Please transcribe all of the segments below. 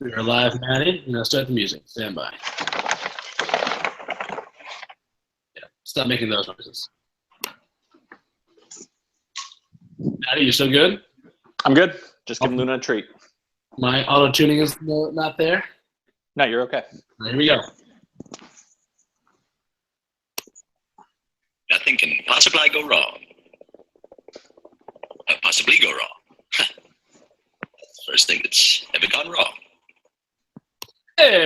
We're live, Maddie. I'm going to start the music. Stand by. Yeah, stop making those noises. Maddie, you still good? I'm good. Just giving Luna a treat. My auto-tuning is not there? No, you're okay. Here we go. Nothing can possibly go wrong. Possibly go wrong. That's the first thing that's ever gone wrong. It's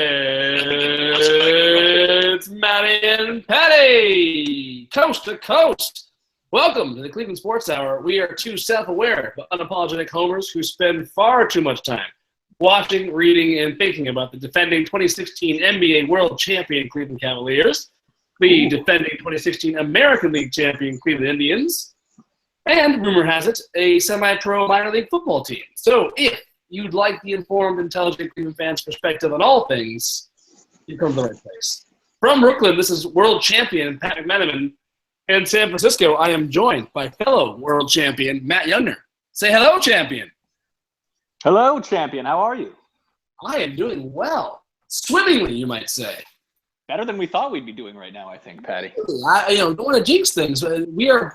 Maddie and Patty, coast to coast. Welcome to the Cleveland Sports Hour. We are two self-aware but unapologetic homers who spend far too much time watching, reading, and thinking about the defending 2016 NBA World Champion Cleveland Cavaliers, the defending 2016 American League champion Cleveland Indians, and, rumor has it, a semi-pro minor league football team. So if you'd like the informed, intelligent Cleveland fans' perspective on all things, you've come to the right place. From Brooklyn, this is world champion Pat McMenamin. In San Francisco, I am joined by fellow world champion Matt Youngner. Say hello, champion. Hello, champion. How are you? I am doing well. Swimmingly, you might say. Better than we thought we'd be doing right now, I think, Patty. Don't want to jinx things. We are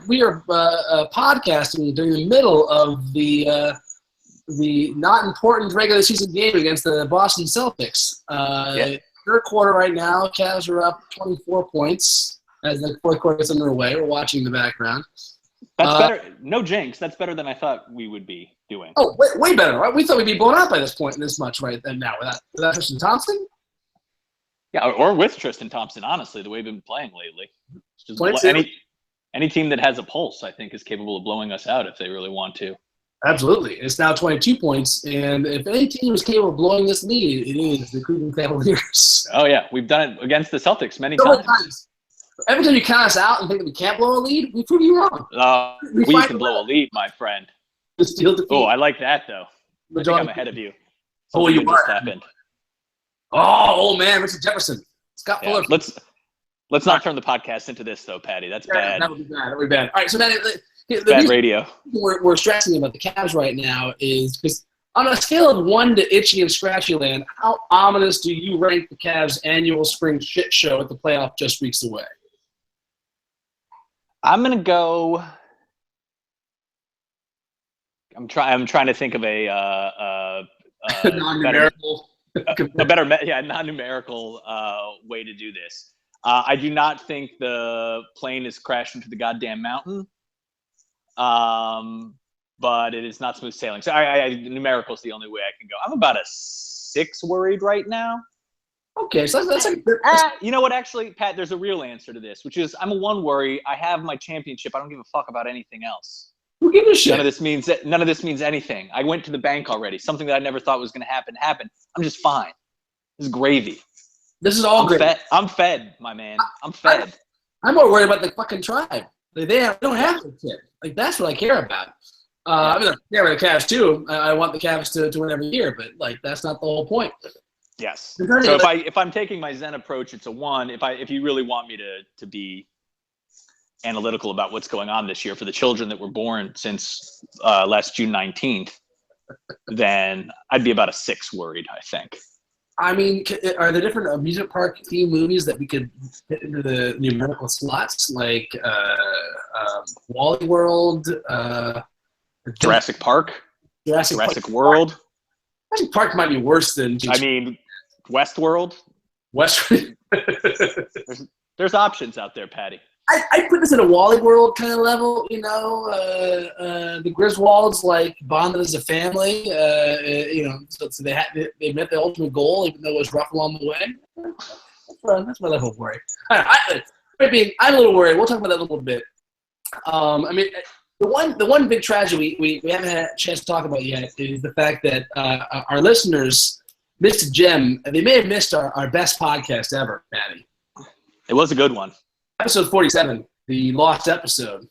podcasting during the middle of the not important regular season game against the Boston Celtics. Third quarter right now, Cavs are up 24 points as the fourth quarter gets underway. We're watching in the background. That's better. No jinx. That's better than I thought we would be doing. Oh, way better, right? We thought we'd be blown out by this point and this much right now without Tristan Thompson. Yeah, or with Tristan Thompson, honestly, the way we've been playing lately. Just any team that has a pulse, I think, is capable of blowing us out if they really want to. Absolutely. It's now 22 points, and if any team is capable of blowing this lead, it is the Cleveland Cavaliers. Oh, yeah. We've done it against the Celtics many times. Every time you count us out and think that we can't blow a lead, we prove you wrong. We can blow a lead, my friend. Oh, I like that, though. I think I'm ahead of you. Oh, you just happened. Oh, man, Richard Jefferson. Scott Fuller. Let's not turn the podcast into this, though, Patty. That's bad. That would be bad. All right, so bad radio. We're stressing about the Cavs right now is because on a scale of 1 to itchy and scratchy land, how ominous do you rank the Cavs' annual spring shit show at the playoff just weeks away? I'm gonna go. I'm trying to think of a non-numerical, non-numerical way to do this. I do not think the plane has crashed into the goddamn mountain. But it is not smooth sailing. So numerical is the only way I can go. I'm about a 6 worried right now. Okay, so that's like you know what? Actually, Pat, there's a real answer to this, which is I'm a 1 worry. I have my championship. I don't give a fuck about anything else. Who gives a shit? None of this means anything. I went to the bank already. Something that I never thought was going to happen happened. I'm just fine. This is gravy. This is all gravy. I'm fed, my man. I'm fed. I'm more worried about the fucking tribe. They don't have to shit. Like that's what I care about. I care about the Cavs too. I want the Cavs to win every year, but like that's not the whole point. Yes. So if I'm taking my Zen approach, it's a 1. If you really want me to be analytical about what's going on this year for the children that were born since last June 19th, then I'd be about a 6 worried, I think. I mean, are there different amusement park theme movies that we could fit into the numerical slots, like Wally World, Jurassic Park, Jurassic World? Jurassic Park might be worse than. Westworld. There's options out there, Patty. I put this at a Wally World kind of level, the Griswolds like bonded as a family, so they met the ultimate goal, even though it was rough along the way. That's my level of worry. I'm a little worried. We'll talk about that a little bit. The one big tragedy we haven't had a chance to talk about yet is the fact that our listeners missed a gem. They may have missed our best podcast ever, Patty. It was a good one. Episode 47, the lost episode.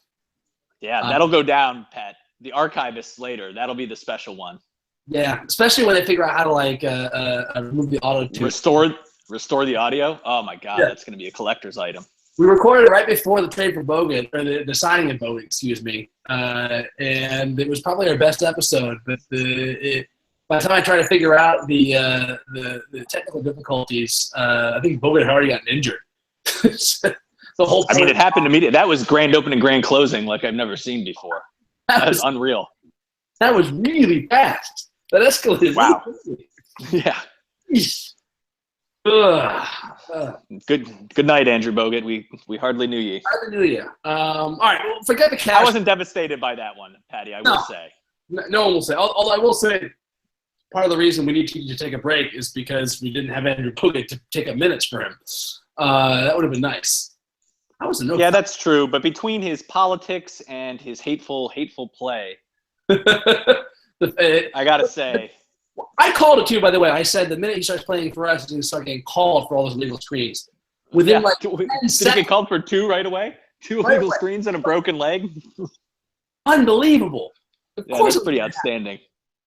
Yeah, that'll go down, Pat. The archivists later, that'll be the special one. Yeah, especially when they figure out how to remove the auto-tune. Restore the audio? Oh, my God, That's going to be a collector's item. We recorded it right before the trade for Bogut, or the signing of Bogut, excuse me. And it was probably our best episode, but by the time I try to figure out the technical difficulties, I think Bogut had already gotten injured. The whole I mean, it happened immediately. That was grand opening, grand closing like I've never seen before. That was unreal. That was really fast. That escalated. Wow. Really Yeah. Good night, Andrew Bogut. We hardly knew you. Hardly knew you. All right, well, forget the cash. I wasn't devastated by that one, Patty. I will say. No one will say. Although I will say, part of the reason we need to take a break is because we didn't have Andrew Bogut to take up minutes for him. That would have been nice. That was Yeah, that's true. But between his politics and his hateful play, I gotta say. I called it too, by the way. I said the minute he starts playing for us, he's going to start getting called for all those illegal screens. Within like 10 did he seconds. get called for 2 right away? 2 illegal screens and a broken leg? Unbelievable. Of course, that's pretty outstanding.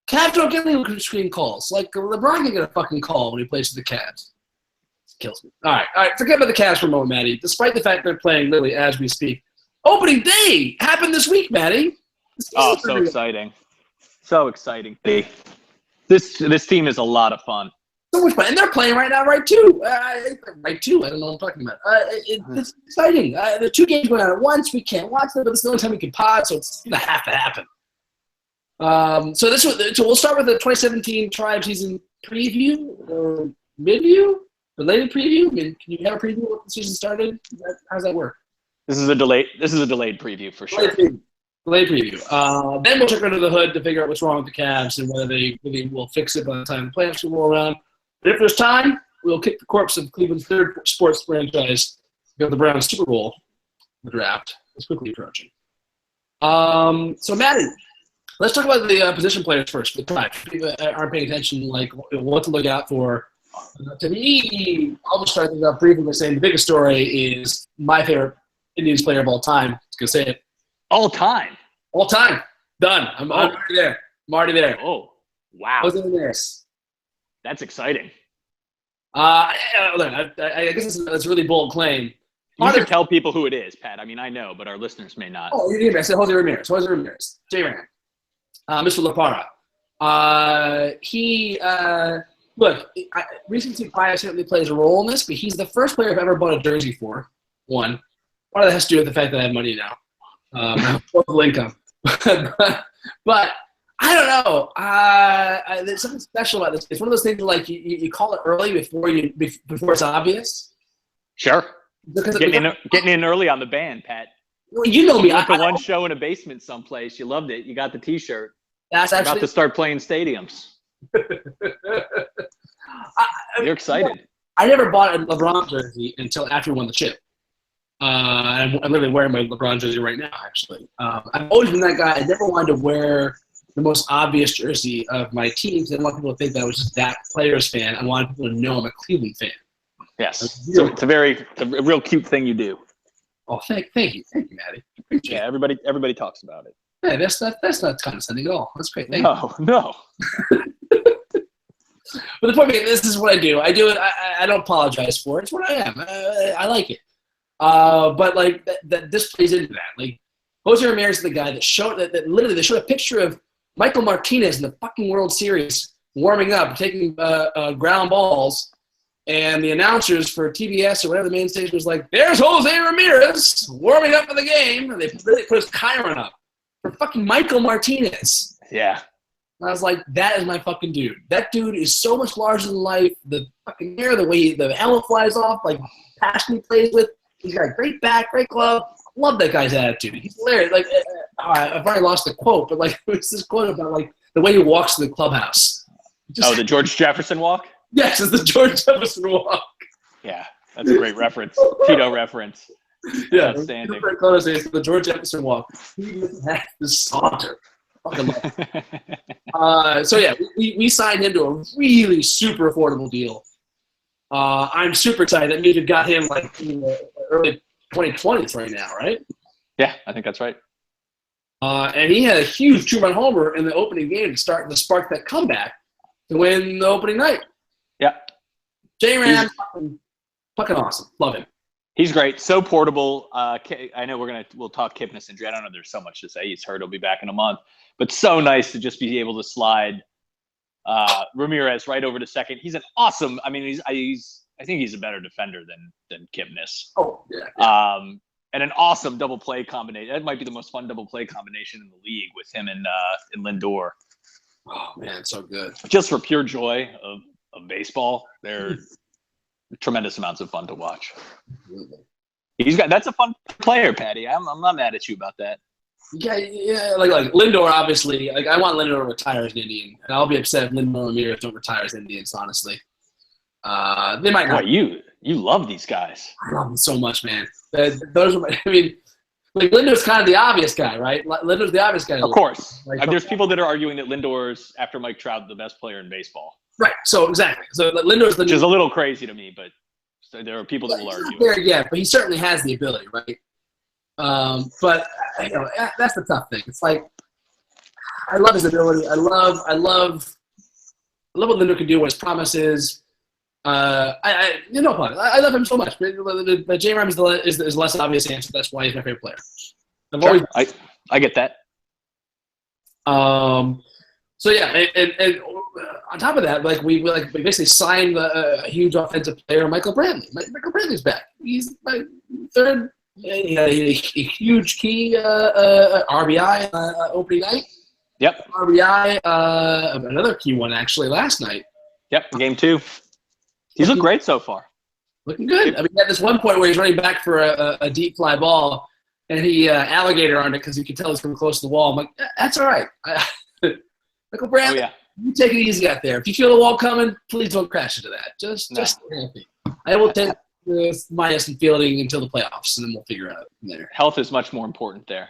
Cavs don't get illegal screen calls. Like LeBron can get a fucking call when he plays for the Cavs. It kills me. All right. Forget about the Cavs for a moment, Maddie. Despite the fact they're playing literally as we speak. Opening day happened this week, Maddie. Oh, so exciting. So exciting. This team is a lot of fun. So much fun. And they're playing right now, right too. Right too. I don't know what I'm talking about. It's exciting. The 2 games going on at once. We can't watch them, but it's the only time we can pod, so it's going to have to happen. So we'll start with the 2017 Tribe season preview or mid-view? Belated preview? I mean, can you have a preview of what the season started? How does that work? This is a delayed preview for sure. Delayed preview. Then we'll check under the hood to figure out what's wrong with the Cavs and whether they will fix it by the time the playoffs will roll around. But if there's time, we'll kick the corpse of Cleveland's third sports franchise because the Browns Super Bowl, the draft, is quickly approaching. So, Maddie, let's talk about the position players first. The Tribe. People aren't paying attention, like what to look out for. To me, I'll just start things off briefly by saying the biggest story is my favorite Indians player of all time. I was going to say it. All time? All time. Done. I'm already there. I'm already there. Oh, wow. Jose Ramirez. That's exciting. I guess that's a really bold claim. You can tell people who it is, Pat. I mean, I know, but our listeners may not. Oh, you I said Jose Ramirez. J-Ram. Mr. La Parra. Recency bias certainly plays a role in this, but he's the first player I've ever bought a jersey for. One. Part of that has to do with the fact that I have money now. Total income. But I don't know. There's something special about this. It's one of those things where, like, you call it early before it's obvious. Sure. Getting in early on the band, Pat. Well, you know me. You went to one show in a basement someplace. You loved it. You got the T-shirt. That's actually about to start playing stadiums. You're excited. I never bought a LeBron jersey until after we won the chip. I'm literally wearing my LeBron jersey right now, actually. I've always been that guy. I never wanted to wear the most obvious jersey of my team because I didn't want people to think that I was just that player's fan. I wanted people to know I'm a Cleveland fan. Yes. So it's a real cute thing you do. Oh, thank you, Maddie. Appreciate it. Everybody talks about it. Yeah, that's not condescending at all. That's great. No. But the point being, this is what I do. I do it. I don't apologize for it. It's what I am. I like it. But like that, this plays into that. Like Jose Ramirez is the guy that showed that literally they showed a picture of Michael Martinez in the fucking World Series warming up, taking ground balls, and the announcers for TBS or whatever the main station was like, "There's Jose Ramirez warming up for the game," and they really put his Chiron up for fucking Michael Martinez. Yeah. And I was like, that is my fucking dude. That dude is so much larger than life. The fucking hair, the way the helmet flies off, like passion he plays with. He's got a great back, great glove. Love that guy's attitude. He's hilarious. Like, I've already lost the quote, but like, it's this quote about like the way he walks to the clubhouse. The George Jefferson walk? Yes, it's the George Jefferson walk. Yeah, that's a great reference. Tito reference. Yeah, outstanding. It's the George Jefferson walk. He has this saunter. So yeah, we signed him to a really super affordable deal. I'm super excited. That means we've got him like in the early 2020s right now, right? Yeah, I think that's right. And he had a huge two-run homer in the opening game to spark that comeback to win the opening night. Yeah. J-Ram, fucking awesome. Love him. He's great. So portable. I know we'll talk Kipnis and Dre. I don't know. There's so much to say. He's hurt. He'll be back in a month. But so nice to just be able to slide Ramirez right over to second. He's an awesome. I mean, I think he's a better defender than Kipnis. Oh yeah. And an awesome double play combination. That might be the most fun double play combination in the league with him and Lindor. Oh man, so good. Just for pure joy of baseball, they're tremendous amounts of fun to watch. Absolutely. That's a fun player, Patty. I'm not mad at you about that. Yeah, like Lindor, obviously. Like I want Lindor to retire as an Indian, and I'll be upset if Lindor and Ramirez don't retire as Indians. Honestly, they might not. Boy, you love these guys. I love them so much, man. Those are I mean, like Lindor's kind of the obvious guy, right? Lindor's the obvious guy. Of course, like, there's people that are arguing that Lindor's, after Mike Trout, the best player in baseball. Right. So exactly. So Lindor's the which is a little crazy to me, but there are people that will argue. There, yeah, but he certainly has the ability, right? But that's the tough thing. It's like I love his ability. I love what Lindor can do. What his promise is. I love him so much. But J. Ram is less obvious answer. That's why he's my favorite player. Sure. I get that. So yeah, and on top of that, we basically signed a huge offensive player, Michael Brantley. Michael Brantley's back. He's my third. He had a huge key RBI opening night. Yep. RBI, another key one actually last night. Yep. Game 2. He's looked great so far. Looking good. I mean, at this one point where he's running back for a deep fly ball, and he alligator on it because you can tell he's coming close to the wall. I'm like, that's all right. Michael Brantley, you take it easy out there. If you feel the wall coming, please don't crash into that. Just stay happy. I will take minus and fielding until the playoffs, and then we'll figure it out from there. Health is much more important there.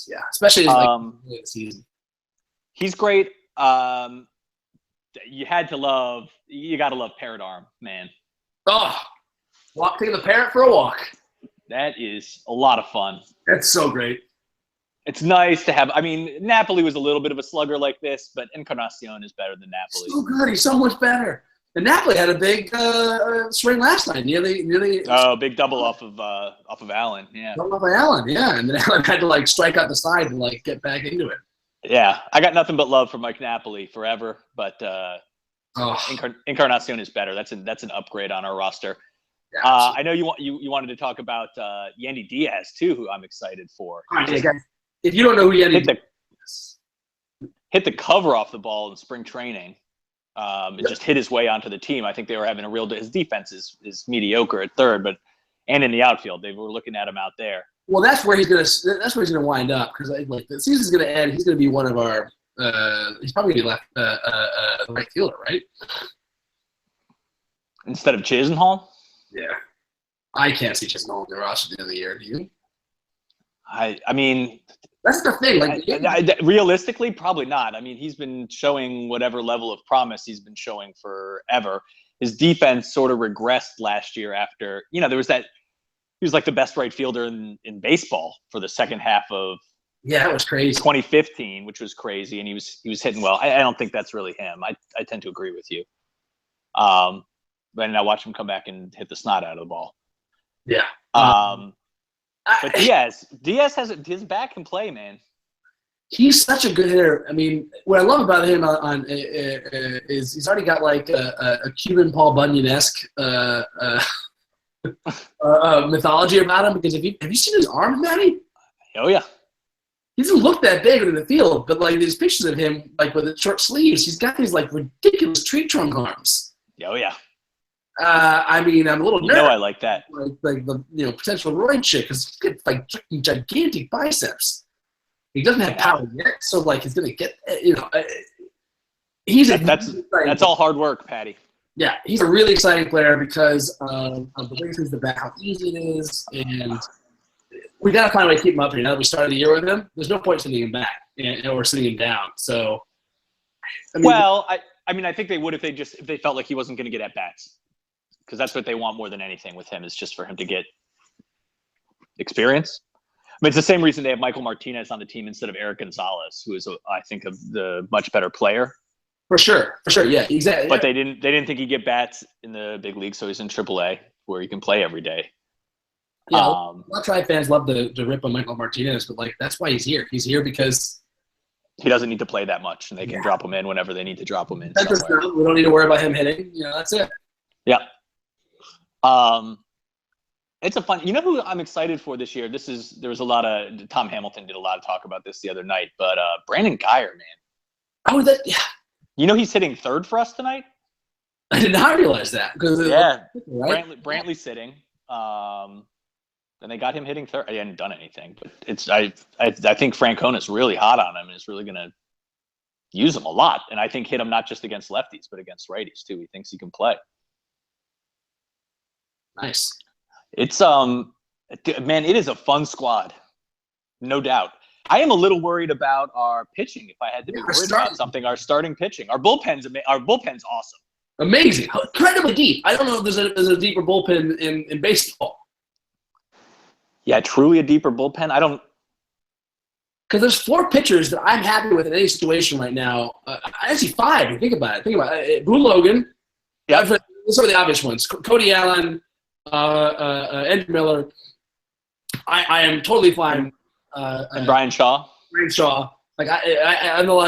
Yeah, especially the season. He's great. You got to love Parrot Arm, man. Oh, taking the parrot for a walk. That is a lot of fun. That's so great. It's nice to have. I mean, Napoli was a little bit of a slugger like this, but Encarnacion is better than Napoli. So good. He's so much better. And Napoli had a big swing last night. Nearly. Oh, big double off of Allen. Yeah. Double off of Allen. Yeah, and then Allen had to strike out the side and get back into it. Yeah, I got nothing but love for Mike Napoli forever, but Encarnacion is better. That's an upgrade on our roster. Yeah, I know you wanted to talk about Yandy Diaz too, who I'm excited for. All right, guys. If you don't know who Yandy Diaz is, hit the cover off the ball in spring training. And just hit his way onto the team. I think they were having a real. His defense is mediocre at third, and in the outfield, they were looking at him out there. Well, that's where he's gonna wind up because the season's gonna end. He's gonna be one of our. He's probably gonna be left the right fielder, right? Instead of Chisenhall. Yeah, I can't see Chisenhall in the roster at the end of the year. Do you? I mean, that's the thing. Realistically, probably not. I mean, he's been showing whatever level of promise he's been showing forever. His defense sort of regressed last year after there was that. He was like the best right fielder in baseball for the second half of that was crazy 2015, which was crazy, and he was hitting well. I don't think that's really him. I tend to agree with you. But I watch him come back and hit the snot out of the ball. Yeah. But Diaz his back can play, man. He's such a good hitter. I mean, what I love about him is he's already got a Cuban Paul Bunyan-esque mythology about him because have you seen his arms, Matty? Oh yeah. He doesn't look that big in the field, but these pictures of him with the short sleeves, he's got these ridiculous tree trunk arms. Oh yeah. I mean, I'm a little nervous. I like that. Like the potential Roy chick because he's got gigantic biceps. He doesn't have power yet, so he's gonna get that's all hard work, Patty. Yeah, he's a really exciting player because of the way he sees the bat, how easy it is, and we got to find a way to keep him up here. Now that we started the year with him, there's no point sending him back or sending him down. So, I think they would if they felt like he wasn't going to get at bats, because that's what they want more than anything with him is just for him to get experience. I mean, it's the same reason they have Michael Martinez on the team instead of Eric Gonzalez, who is I think the much better player. For sure, yeah, exactly. But they didn't think he'd get bats in the big league, so he's in AAA where he can play every day. Yeah, a lot of Tribe fans love to rip on Michael Martinez, but that's why he's here. He's here because he doesn't need to play that much, and they can drop him in whenever they need to drop him in. We don't need to worry about him hitting. That's it. Yeah. It's a fun. You know who I'm excited for this year? There was a lot of Tom Hamilton did a lot of talk about this the other night, but Brandon Guyer, man. Oh, yeah. He's hitting third for us tonight. I did not realize that. Right? Brantley's sitting. Then they got him hitting third. He hadn't done anything, but I think Francona's really hot on him and is really going to use him a lot. And I think hit him not just against lefties, but against righties too. He thinks he can play. Nice. It's man, it is a fun squad, no doubt. I am a little worried about our pitching. If I had to be worried about something, our starting pitching, our bullpen's awesome. Amazing, incredibly deep. I don't know if there's a deeper bullpen in baseball. Yeah, truly a deeper bullpen. I don't. Because there's 4 pitchers that I'm happy with in any situation right now. Actually, 5. Think about it. Brew Logan. Yeah. Let's start with the obvious ones. Cody Allen. Andrew Miller, I am totally fine. And Brian Shaw. Like I know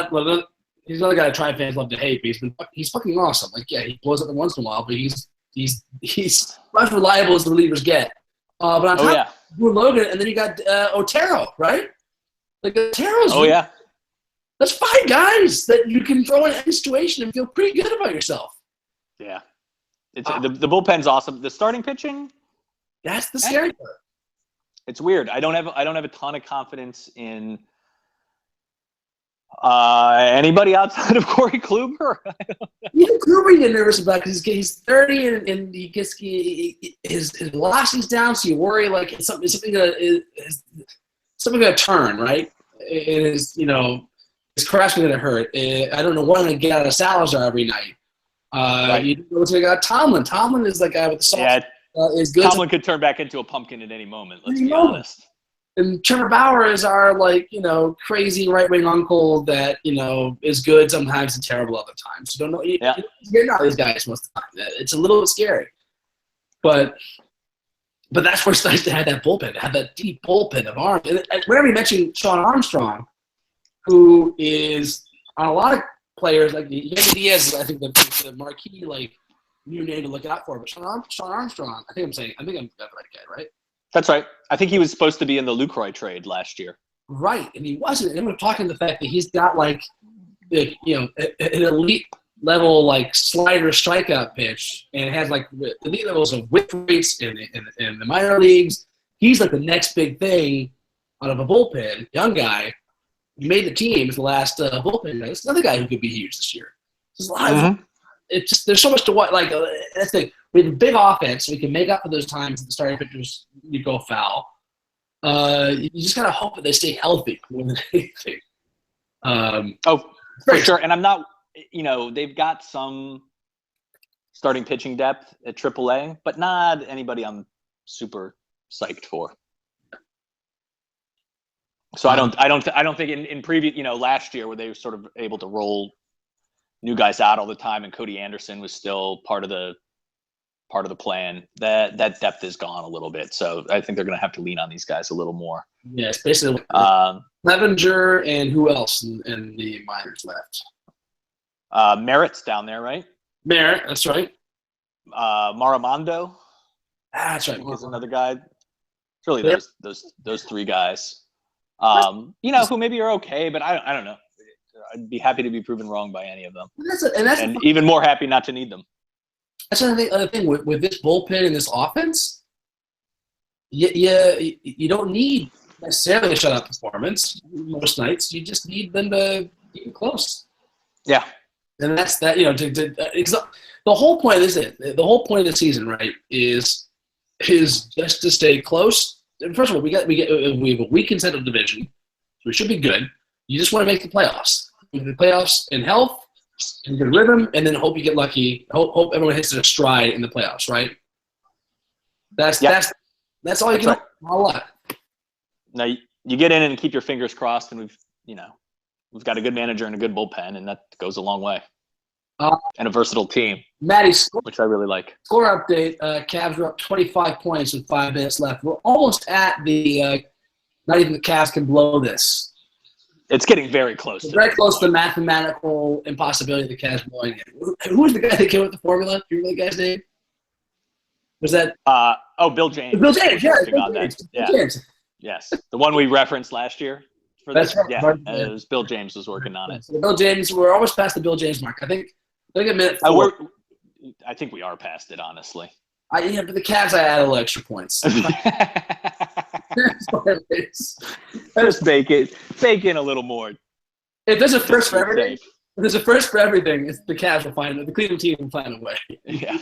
he's another guy that Tribe fans love to hate, but he's fucking awesome. Like he blows up once in a while, but he's as reliable as the relievers get. But on top, of Logan, and then you got Otero, right? Like Otero's. Oh yeah. That's 5 guys that you can throw in any situation and feel pretty good about yourself. Yeah. It's the bullpen's awesome. The starting pitching, that's the scary part. It's weird. I don't have a ton of confidence in anybody outside of Corey Kluber. Even Kluber you get nervous about because he's 30 and he gets his velocity's down, so you worry like something gonna turn, right? It is his crash gonna hurt. I don't know what I'm gonna get out of Salazar every night. Right. You know, we got Tomlin. Tomlin is like with the soft. Yeah, is good. Tomlin could turn back into a pumpkin at any moment. Let's be honest. And Trevor Bauer is our crazy right wing uncle that is good sometimes and terrible other times. You don't know. You're not these guys most of the time. It's a little bit scary, but that's where it's nice to have that bullpen, to have that deep bullpen of arms. And whenever you mention Sean Armstrong, who is on a lot of players like Yandy Diaz is, I think, the marquee new name to look out for. But Sean Armstrong, I think I'm got the right guy, right? That's right. I think he was supposed to be in the Lucroy trade last year. Right, and he wasn't. And then we're talking the fact that he's got an elite level slider strikeout pitch, and it has elite levels of whip rates in the minor leagues. He's the next big thing out of a bullpen, young guy. He made the team as the last bullpen guy. It's another guy who could be huge this year. There's a lot of it's just there's so much to what that's the we have a big offense, so we can make up for those times that the starting pitchers you go foul. You just gotta hope that they stay healthy more than anything. For sure. And I'm not. They've got some starting pitching depth at AAA, but not anybody I'm super psyched for. So I don't think in previous, last year where they were sort of able to roll new guys out all the time and Cody Anderson was still part of the plan, that depth is gone a little bit. So I think they're going to have to lean on these guys a little more. Yeah, it's basically Levenger and who else in the minors left? Merritt's down there, right? Merritt, that's right. Maramando. That's right. Is another guy. It's really those 3 guys. Who maybe are okay, but I don't know. I'd be happy to be proven wrong by any of them. And even more happy not to need them. That's another thing with this bullpen and this offense. You don't need necessarily a shutout performance most nights. You just need them to get close. Yeah. And that's that. The whole point is the whole point of the season, right, is just to stay close. And first of all, we have a weak incentive division, so we should be good. You just want to make the playoffs. Make the playoffs in health, in good rhythm, and then hope you get lucky. Hope everyone hits their stride in the playoffs, right? That's all you can. Right. A lot. Now you get in and keep your fingers crossed, and we've got a good manager and a good bullpen, and that goes a long way. And a versatile team. Matty, which I really like. Score update: Cavs are up 25 points with 5 minutes left. We're almost at the. Not even the Cavs can blow this. It's getting very close. Very close to the mathematical impossibility of the Cavs blowing it. Who was the guy that came with the formula? Do you remember the guy's name? Was that? Bill James. Bill James, yeah. Bill James. Yes, the one we referenced last year. That's right. Yeah, it was Bill James was working on it. So Bill James, we're almost past the Bill James mark. I think a minute 4. I think we are past it, honestly. For the Cavs, I add a little extra points. Just bake in a little more. If there's a first for everything, it's the Cavs will find it. The Cleveland team will find a way. Yeah.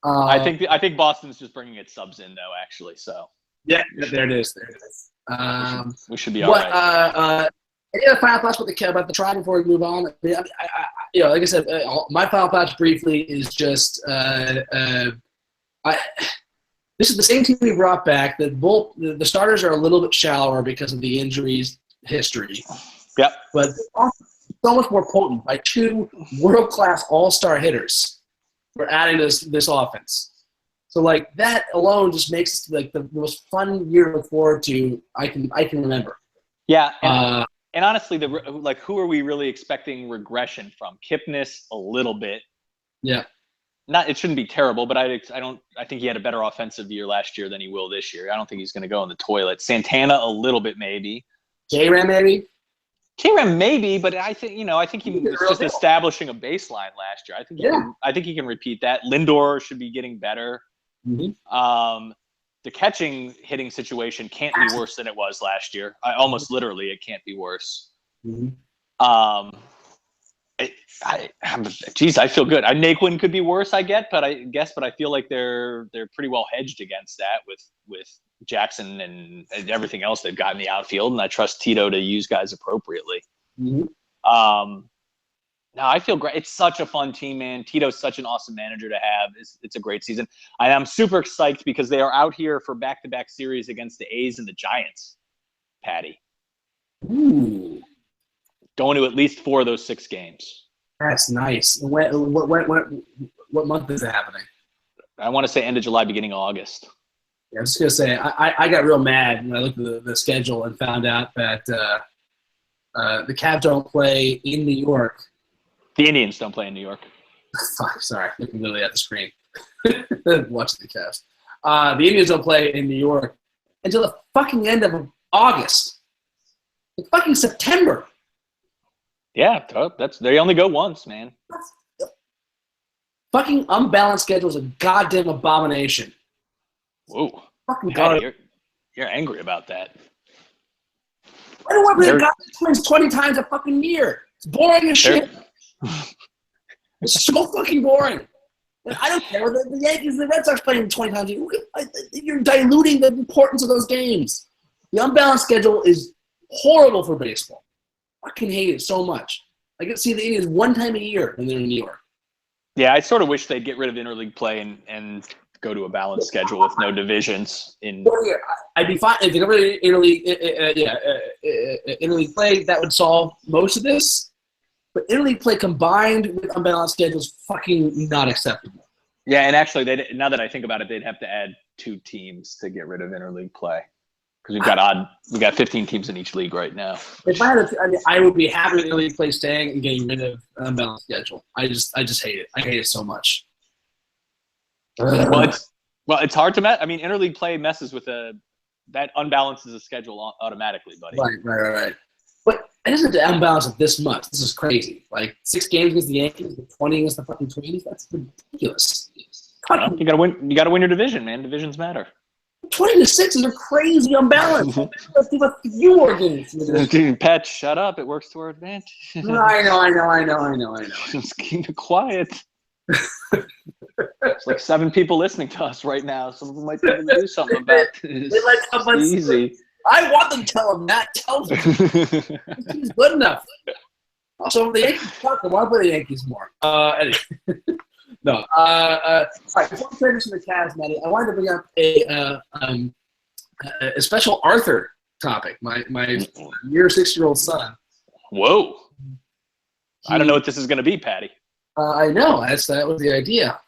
I think Boston's just bringing its subs in though, actually. So. Yeah, there it is. We should be all right. Any other final thoughts about the trial before we move on? Like I said, my final thoughts briefly is just this is the same team we brought back. The starters are a little bit shallower because of the injuries history. Yep. But so much more potent by 2 world-class all-star hitters. We're adding this offense. So like that alone just makes it like the most fun year to look forward to I can remember. Yeah, and honestly, who are we really expecting regression from? Kipnis a little bit. Yeah. It shouldn't be terrible, but I think he had a better offensive year last year than he will this year. I don't think he's going to go in the toilet. Santana a little bit maybe. J-Ram maybe. K-Ram maybe, but I think he was just establishing a baseline last year. I think he can repeat that. Lindor should be getting better. Mm-hmm. The hitting situation can't be worse than it was last year. Almost literally, it can't be worse. Mm-hmm. I feel good. Naquin could be worse, I guess, but I feel like they're pretty well hedged against that with Jackson and everything else they've got in the outfield, and I trust Tito to use guys appropriately. Mm-hmm. No, I feel great. It's such a fun team, man. Tito's such an awesome manager to have. It's a great season. I'm super psyched because they are out here for back-to-back series against the A's and the Giants, Patty. Ooh. Going to at least 4 of those 6 games. That's nice. What month is it happening? I want to say end of July, beginning of August. Yeah, I was just going to say, I got real mad when I looked at the schedule and found out that the Cavs don't play in New York. The Indians don't play in New York. Fuck, sorry. Looking literally at the screen. Watching the Cavs. The Indians don't play in New York until the fucking end of August. Like fucking September. Yeah, they only go once, man. Fucking unbalanced schedule is a goddamn abomination. Whoa. Fucking God. You're angry about that. I don't want to play the goddamn Twins 20 times a fucking year. It's boring as shit. It's so fucking boring. I don't care. The Yankees, the Red Sox playing 20 times a year. You're diluting the importance of those games. The unbalanced schedule is horrible for baseball. I fucking hate it so much. I get to see the Indians 1 time a year when they're in New York. Yeah, I sort of wish they'd get rid of interleague play and go to a balanced schedule with no divisions. I'd be fine if you got rid of interleague play. That would solve most of this. But interleague play combined with unbalanced schedule is fucking not acceptable. Yeah, and actually, now that I think about it, they'd have to add 2 teams to get rid of interleague play because we got 15 teams in each league right now. If I would be happy with interleague play staying and getting rid of unbalanced schedule. I just hate it. I hate it so much. Well, it's hard to interleague play messes with that unbalances the schedule automatically, buddy. Right. But it isn't unbalanced this much. This is crazy. Like 6 games against the Yankees, 20 against the fucking Twins. That's ridiculous. Well, you gotta win. You gotta win your division, man. Divisions matter. 20-6 is a crazy unbalanced. Let's give a few more games. Pat, shut up. It works to our advantage. I know. Just keep it quiet. It's like 7 people listening to us right now. Some of them might be able to do something about this. It's easy. I want them to tell him that. Tell them. He's good enough. Also, the Yankees suck. I want to play the Yankees more. Anyway. No. All right, before we transition to the Cavs, Matty, I wanted to bring up a special Arthur topic. My near 6-year-old son. Whoa. I don't know what this is going to be, Patty. I know. That was the idea.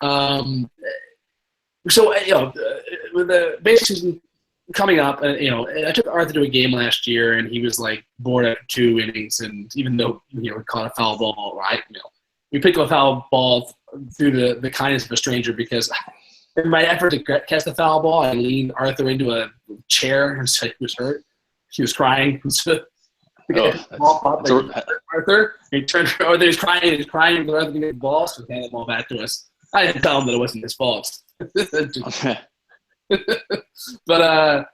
With the basic season coming up, I took Arthur to a game last year, and he was like bored after 2 innings, and even though we caught a foul ball, we picked up a foul ball through the kindness of a stranger because in my effort to catch the foul ball, I leaned Arthur into a chair and said he was hurt. He was crying. Arthur, he turned over. He was crying. Arthur to get the ball, so he handed the ball back to us. I didn't tell him that it wasn't his fault. But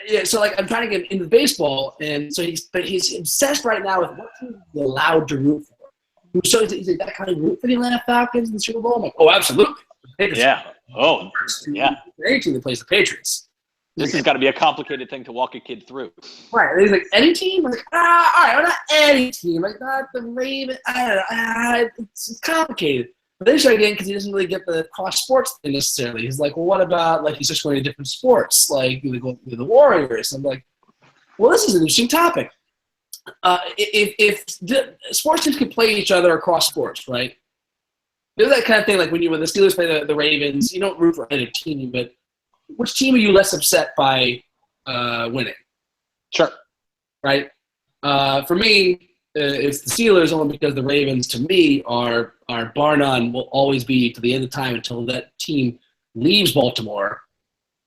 yeah. So like, I'm trying to get into baseball, and so he's obsessed right now with what he's allowed to root for. So he's like, that kind of root for the Atlanta Falcons in the Super Bowl. I'm like, oh, absolutely. Yeah. Oh, yeah. Any team that plays the Patriots. This has got to be a complicated thing to walk a kid through. Right. And he's like, any team? I'm like, all right, well, not any team. Like, not the Ravens. I don't know. It's complicated. But then he started getting, because he doesn't really get the cross sports thing necessarily. He's like, well, what about, like, he's just going to different sports, like the Warriors? I'm like, well, this is an interesting topic. If the sports teams could play each other across sports, right? There's that kind of thing, like when the Steelers play the Ravens, you don't root for either team, but which team are you less upset by winning? Sure. Right? For me, it's the Steelers, only because the Ravens, to me, are bar none, will always be to the end of time until that team leaves Baltimore,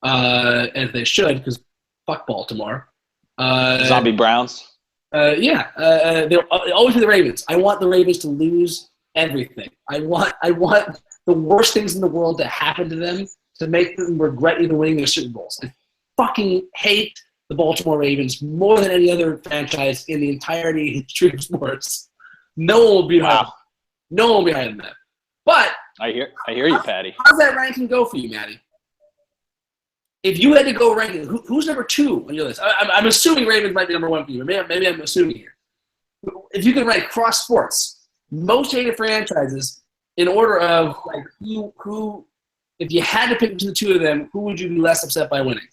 as they should, because fuck Baltimore. Zombie Browns. They'll always be the Ravens. I want the Ravens to lose everything. I want the worst things in the world to happen to them to make them regret even winning their Super Bowls. I fucking hate the Baltimore Ravens more than any other franchise in the entirety of history of sports. No one will be higher. No one will be higher than that. But I hear you, Patty. How's that ranking go for you, Matty? If you had to go ranking, who's number 2 on your list? I'm assuming Ravens might be number 1 for you. Maybe I'm assuming here. If you could rank cross sports, most hated franchises in order of like who, if you had to pick between the 2 of them, who would you be less upset by winning?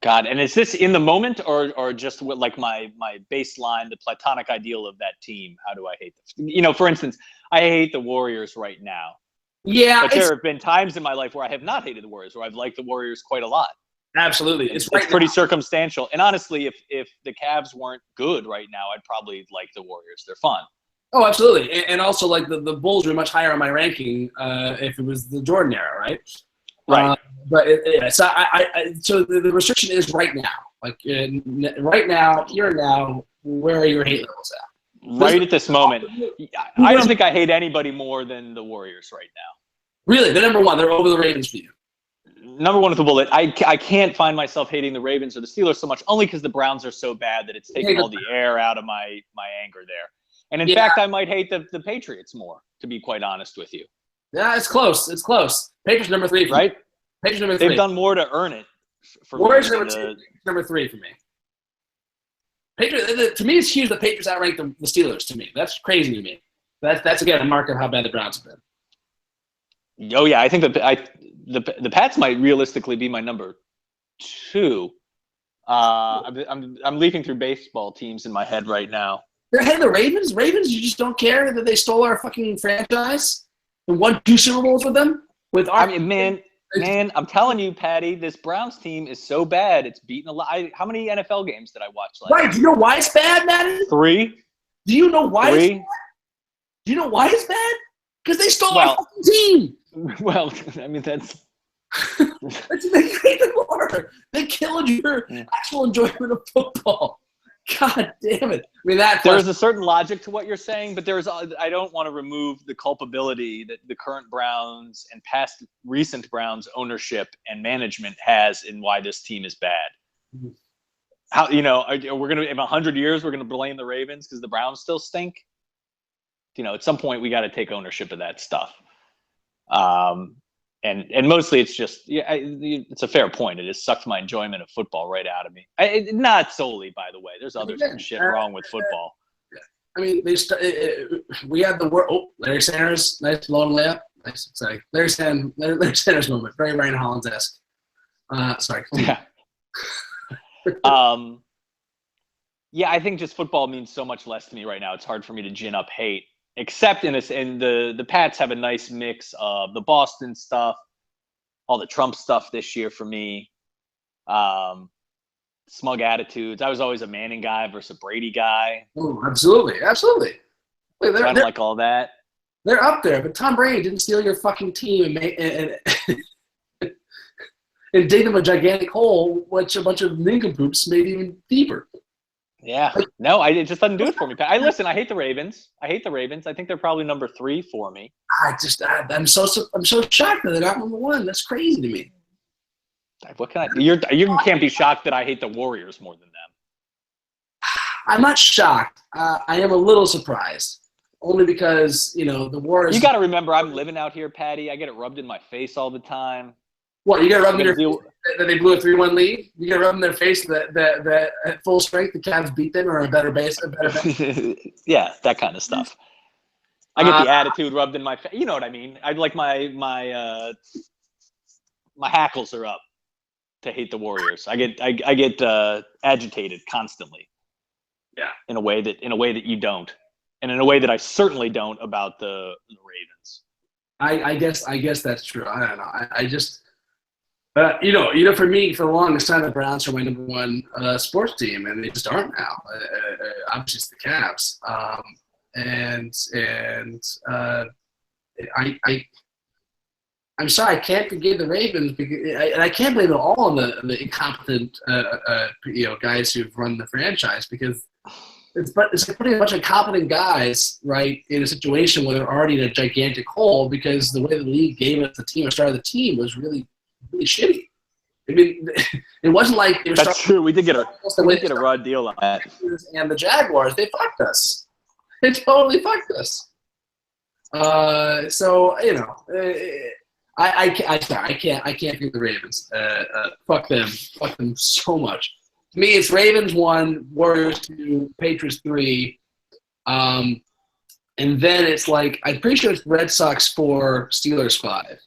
God, and is this in the moment or just with like my baseline, the platonic ideal of that team? How do I hate them? For instance, I hate the Warriors right now. Yeah, but there have been times in my life where I have not hated the Warriors, where I've liked the Warriors quite a lot. Absolutely, it's pretty circumstantial. And honestly, if the Cavs weren't good right now, I'd probably like the Warriors. They're fun. Oh, absolutely, and also like the Bulls were much higher on my ranking if it was the Jordan era, right? Right. So the restriction is right now, like right now, here and now. Where are your hate levels at? Right at this moment, I don't think I hate anybody more than the Warriors right now. Really? They're number 1. They're over the Ravens for you. Number 1 with a bullet. I can't find myself hating the Ravens or the Steelers so much, only because the Browns are so bad that it's taken all the air out of my anger there. And in fact, I might hate the Patriots more, to be quite honest with you. Yeah, it's close. It's close. Patriots number 3 for right? Me. Patriots number 3. They've done more to earn it. Warriors number 3 for me. Patriots, to me, it's huge that Patriots outrank the Steelers. To me, that's crazy to me. That's again a mark of how bad the Browns have been. Oh yeah, I think the Pats might realistically be my number 2. I'm leafing through baseball teams in my head right now. They're ahead of the Ravens. Ravens, you just don't care that they stole our fucking franchise and won 2 Super Bowls with them. Man, I'm telling you, Patty, this Browns team is so bad. It's beaten a lot. How many NFL games did I watch last year? Do you know why it's bad, Matty? 3. Do you know why 3. it's bad? Do you know why it's bad? Because they stole our fucking team. Well, I mean, that's they killed your actual enjoyment of football. God damn it! I mean, there's a certain logic to what you're saying, but I don't want to remove the culpability that the current Browns and recent Browns ownership and management has in why this team is bad. Mm-hmm. How we're gonna in 100 years we're gonna blame the Ravens because the Browns still stink. At some point we got to take ownership of that stuff. And mostly it's just it's a fair point. It has sucked my enjoyment of football right out of me. Not solely, by the way. There's other shit wrong with football. I mean, we had the word. Oh, Larry Sanders, nice long layup. Nice, sorry, Larry Sanders moment, very Ryan Hollins-esque. Sorry. Yeah. Yeah, I think just football means so much less to me right now. It's hard for me to gin up hate. Except and the Pats have a nice mix of the Boston stuff, all the Trump stuff this year for me. Smug attitudes. I was always a Manning guy versus a Brady guy. Oh, absolutely. Wait, So I don't like all that. They're up there, but Tom Brady didn't steal your fucking team and dig them a gigantic hole, which a bunch of nincompoops made even deeper. Yeah. No, it just doesn't do it for me. I hate the Ravens. I think they're probably number 3 for me. I'm so shocked that they're not number 1. That's crazy to me. What can I? You can't be shocked that I hate the Warriors more than them. I'm not shocked. I am a little surprised, only because the Warriors. You got to remember, I'm living out here, Patty. I get it rubbed in my face all the time. What, you got to rub in their face that they blew a 3-1 lead? You got to rub in their face that at full strength the Cavs beat them or a better base? Yeah, that kind of stuff. I get the attitude rubbed in my face. You know what I mean? I'd like my hackles are up to hate the Warriors. I get agitated constantly. Yeah. In a way that you don't, and in a way that I certainly don't about the Ravens. I guess that's true. I don't know. I just. For me, for the longest time, the Browns are my number 1 sports team, and they just aren't now. Obviously, it's the Cavs, I'm sorry, I can't forgive the Ravens and I can't blame them all on the incompetent guys who've run the franchise, because it's like putting a bunch of competent guys right in a situation where they're already in a gigantic hole, because the way the league gave us the team or started the team was really shitty. I mean, it wasn't like that's true. We did get a raw deal on that. And the Jaguars, they fucked us. They totally fucked us. So I can't beat the Ravens. Fuck them so much. To me, it's Ravens 1, Warriors 2, Patriots 3, and then it's like I'm pretty sure it's Red Sox 4, Steelers 5.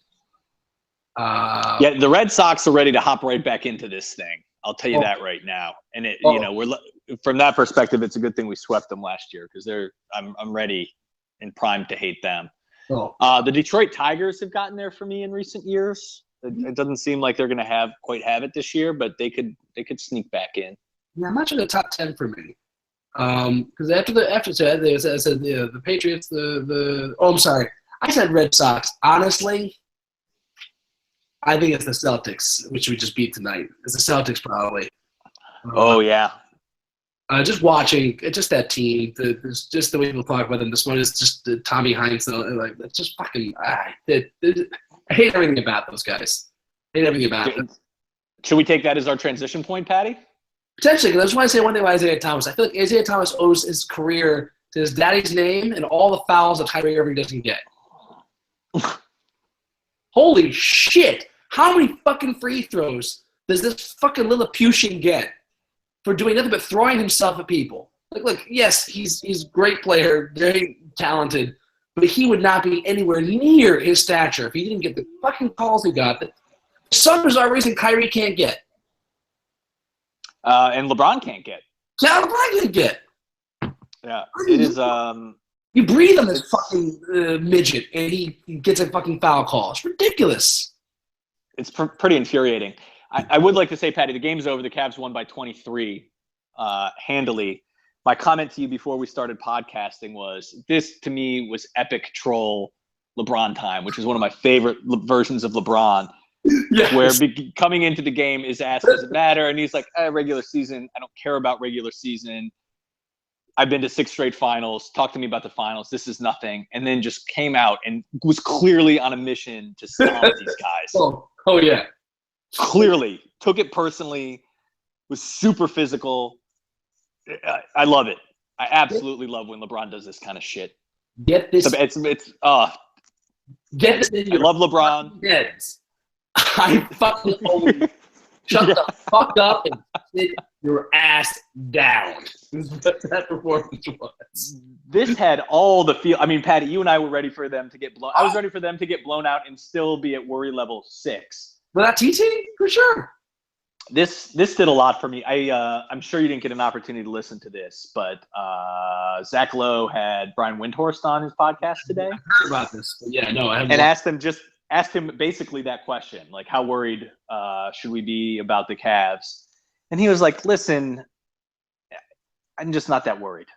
Yeah, the Red Sox are ready to hop right back into this thing. I'll tell you that right now. And we're from that perspective, it's a good thing we swept them last year, because I'm ready and primed to hate them. The Detroit Tigers have gotten there for me in recent years. It doesn't seem like they're going to quite have it this year, but they could sneak back in. Yeah, I'm not sure the top 10 for me. Because after that, I said the Patriots, I'm sorry, I said Red Sox. Honestly, I think it's the Celtics, which we just beat tonight. It's the Celtics probably. Oh yeah. Just watching, it's just that team. Just the way people talk about them. This one is just Tommy Hines. Like, it's just fucking. I hate everything about those guys. I hate everything about them. Should we take that as our transition point, Patty? Potentially, because I just want to say one thing about Isaiah Thomas. I feel like Isaiah Thomas owes his career to his daddy's name and all the fouls that Kyrie Irving doesn't get. Holy shit! How many fucking free throws does this fucking Lilliputian get for doing nothing but throwing himself at people? Look, yes, he's a great player, very talented, but he would not be anywhere near his stature if he didn't get the fucking calls he got. The Suns are a reason Kyrie can't get. And LeBron can't get. Yeah, LeBron can't get. Yeah, it is. You breathe on this fucking midget, and he gets a fucking foul call. It's ridiculous. It's pretty infuriating. I would like to say, Patty, the game's over. The Cavs won by 23 handily. My comment to you before we started podcasting was, this to me was epic troll LeBron time, which is one of my favorite versions of LeBron. Yes. Where coming into the game is asked, does it matter? And he's like, regular season. I don't care about regular season. I've been to 6 straight finals. Talk to me about the finals. This is nothing. And then just came out and was clearly on a mission to stomp these guys. Oh, yeah. Clearly. Took it personally. Was super physical. I love it. I absolutely love when LeBron does this kind of shit. Get this. Get this in your. I love LeBron. Heads. I fucking hope shut the fuck up and sit your ass down. That performance was. This had all the feel. I mean, Patty, you and I were ready for them to get blown. I was ready for them to get blown out and still be at worry level 6. Without TT, for sure. This did a lot for me. I'm sure you didn't get an opportunity to listen to this, but Zach Lowe had Brian Windhorst on his podcast today. I heard about this. But yeah, no, I haven't. And asked them just asked him basically that question, like, how worried should we be about the Cavs? And he was like, listen, I'm just not that worried.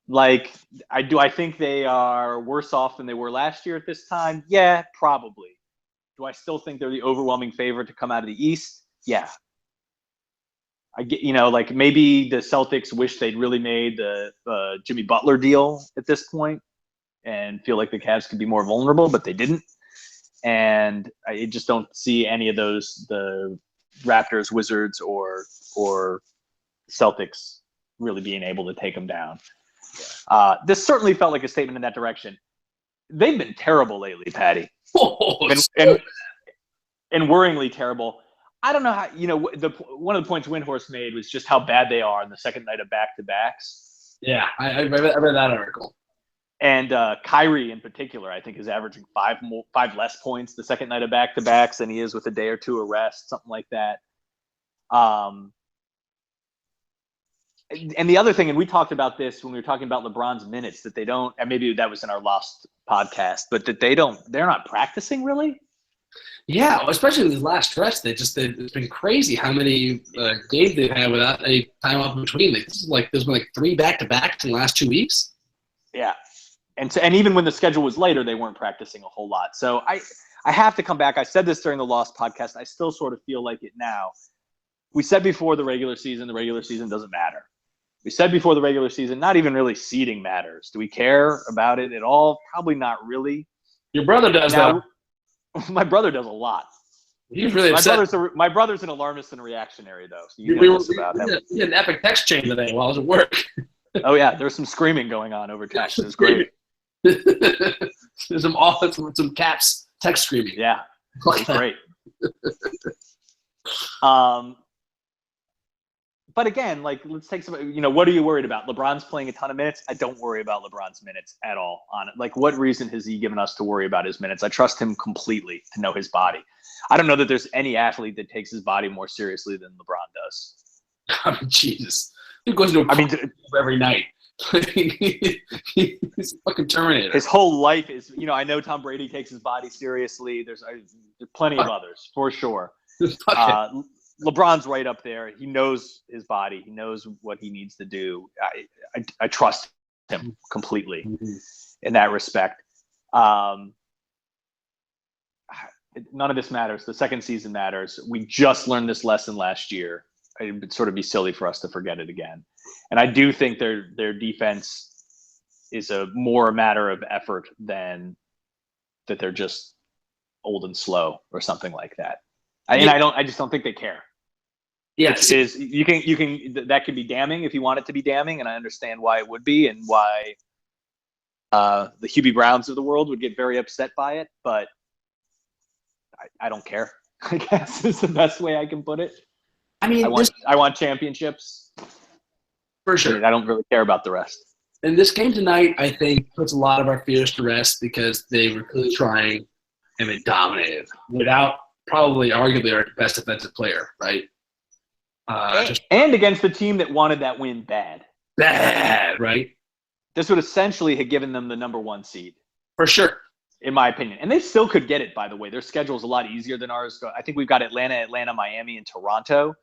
Like, I think they are worse off than they were last year at this time? Yeah, probably. Do I still think they're the overwhelming favorite to come out of the East? Yeah. I get, like maybe the Celtics wish they'd really made the Jimmy Butler deal at this point and feel like the Cavs could be more vulnerable, but they didn't. And I just don't see any of those, the Raptors, Wizards, or Celtics really being able to take them down. This certainly felt like a statement in that direction. They've been terrible lately, Patty. And worryingly terrible. I don't know how, one of the points Windhorst made was just how bad they are on the second night of back-to-backs. Yeah, I read that article. And Kyrie in particular, I think, is averaging five less points the second night of back-to-backs than he is with a day or two of rest, something like that. And the other thing, and we talked about this when we were talking about LeBron's minutes, that they don't, and maybe that was in our last podcast, but that they're not practicing really. Yeah, especially in this last stretch, it's been crazy how many games they've had without any time off in between. There's been 3 back-to-backs in the last 2 weeks. Yeah, and even when the schedule was later, they weren't practicing a whole lot. So I have to come back. I said this during the Lost podcast. I still sort of feel like it now. We said before the regular season doesn't matter. We said before the regular season, not even really seeding matters. Do we care about it at all? Probably not really. Your brother does now. My brother does a lot. He's really upset. My brother's an alarmist and reactionary, though. So you know this about him. We had an epic text chain today while I was at work. Oh, yeah. There was some screaming going on over text. It was great. There's some caps text screaming. Yeah. It was great. But again, let's take some, what are you worried about? LeBron's playing a ton of minutes. I don't worry about LeBron's minutes at all on it. What reason has he given us to worry about his minutes? I trust him completely to know his body. I don't know that there's any athlete that takes his body more seriously than LeBron does. I mean, Jesus. He goes to every night. He's a fucking Terminator. His whole life is, I know Tom Brady takes his body seriously. There's plenty of others, for sure. LeBron's right up there. He knows his body. He knows what he needs to do. I trust him completely in that respect. None of this matters. The second season matters. We just learned this lesson last year. It would sort of be silly for us to forget it again. And I do think their defense is more a matter of effort than that they're just old and slow or something like that. I just don't think they care. Yeah, you can that can be damning if you want it to be damning, and I understand why it would be and why the Hubie Browns of the world would get very upset by it, but I don't care. I guess is the best way I can put it. I mean, I want championships for sure. I don't really care about the rest. And this game tonight, I think, puts a lot of our fears to rest because they were really trying and they dominated without probably arguably our best defensive player, right? And against the team that wanted that win bad, right? This would essentially have given them the number 1 seed. For sure. In my opinion. And they still could get it, by the way. Their schedule is a lot easier than ours. I think we've got Atlanta, Miami, and Toronto.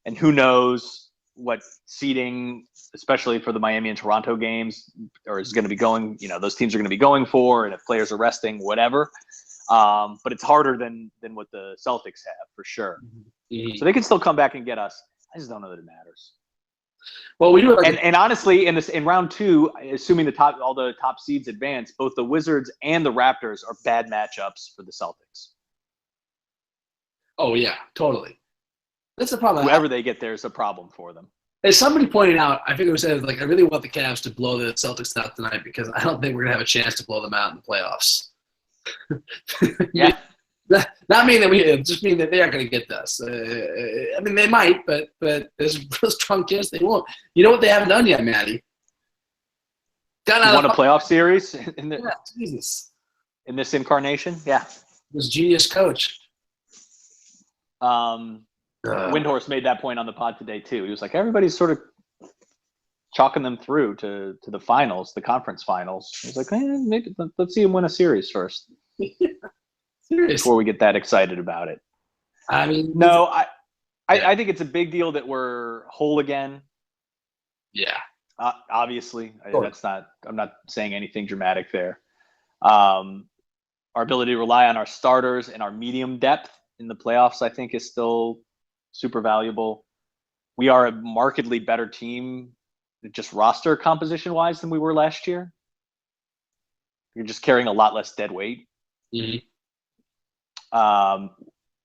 And who knows what seeding, especially for the Miami and Toronto games, or is going to be going, those teams are going to be going for, and if players are resting, whatever. But it's harder than what the Celtics have, for sure. Mm-hmm. So they can still come back and get us. I just don't know that it matters. Well, we do, and honestly, in round 2, assuming all the top seeds advance, both the Wizards and the Raptors are bad matchups for the Celtics. Oh yeah, totally. That's the problem. Whoever they get there is a problem for them. As somebody pointed out, I think it was said I really want the Cavs to blow the Celtics out tonight because I don't think we're gonna have a chance to blow them out in the playoffs. Yeah. Not mean that we just mean that they aren't going to get us. I mean, they might, but there's a real strong chance they won't. You know what they haven't done yet, Matty? Won a playoff series Jesus. In this incarnation? Yeah. This genius coach. Windhorst made that point on the pod today, too. He was like, everybody's sort of chalking them through to the finals, the conference finals. I was like, maybe let's see them win a series first. Seriously. Before we get that excited about it. I mean, no, I think it's a big deal that we're whole again. Yeah. Obviously, Sure. I'm not saying anything dramatic there. Our ability to rely on our starters and our medium depth in the playoffs, I think, is still super valuable. We are a markedly better team, just roster composition wise, than we were last year. You're just carrying a lot less dead weight. Mm-hmm.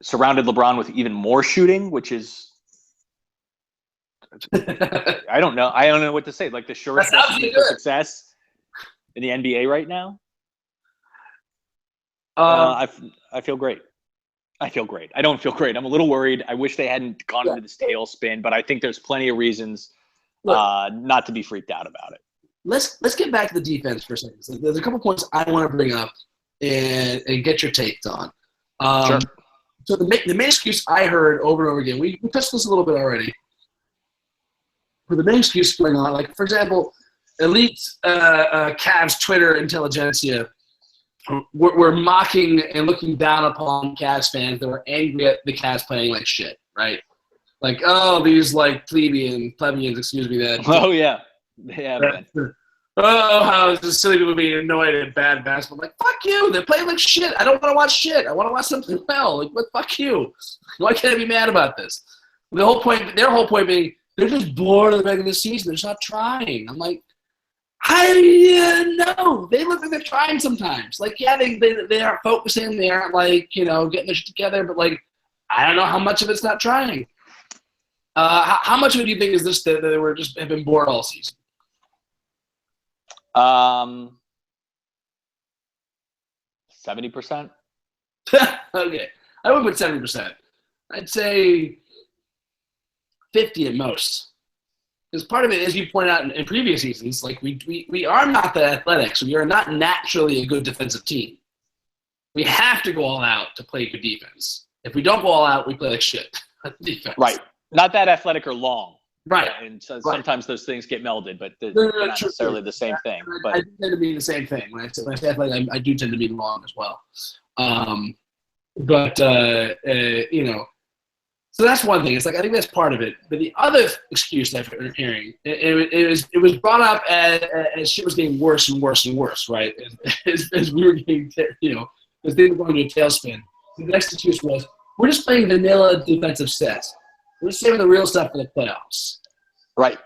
Surrounded LeBron with even more shooting, which is I don't know what to say. Like the surest recipe for success in the NBA right now. I feel great. I don't feel great. I'm a little worried. I wish they hadn't gone into this tailspin, but I think there's plenty of reasons not to be freaked out about it. Let's get back to the defense for a second. So there's a couple points I want to bring up and get your takes on. Sure. So the main excuse I heard over and over again, we touched this a little bit already. For the main excuse going on, like for example, elite Cavs Twitter intelligentsia were mocking and looking down upon Cavs fans that were angry at the Cavs playing like shit, right? Like, oh, these like plebeians, excuse me, that. Oh yeah, man. Oh, how just silly people being annoyed at bad basketball. Like, fuck you. They're playing like shit. I don't want to watch shit. I want to watch something well. Like, what? Fuck you. Why can't I be mad about this? Their whole point being they're just bored of the regular season. They're just not trying. I'm like, no. They look like they're trying sometimes. Like, yeah, they aren't focusing. They aren't like getting their shit together. But like, I don't know how much of it's not trying. How much of it do you think is this that they were just have been bored all season? 70%. Okay. I would put 70%. I'd say 50 at most. Because part of it, as you pointed out in previous seasons, like we are not the Athletics. We are not naturally a good defensive team. We have to go all out to play good defense. If we don't go all out, we play like shit. Defense. Right. Not that athletic or long. Right. And so sometimes those things get melded, but they're not necessarily the same thing. But I do tend to be the same thing. When I say athletic, I do tend to be long as well. So that's one thing. It's like I think that's part of it. But the other excuse I've been hearing, it was brought up as shit was getting worse and worse and worse, right? As we were getting, as they were going to a tailspin. The next excuse was, we're just playing vanilla defensive sets. We're saving the real stuff for the playoffs. Right.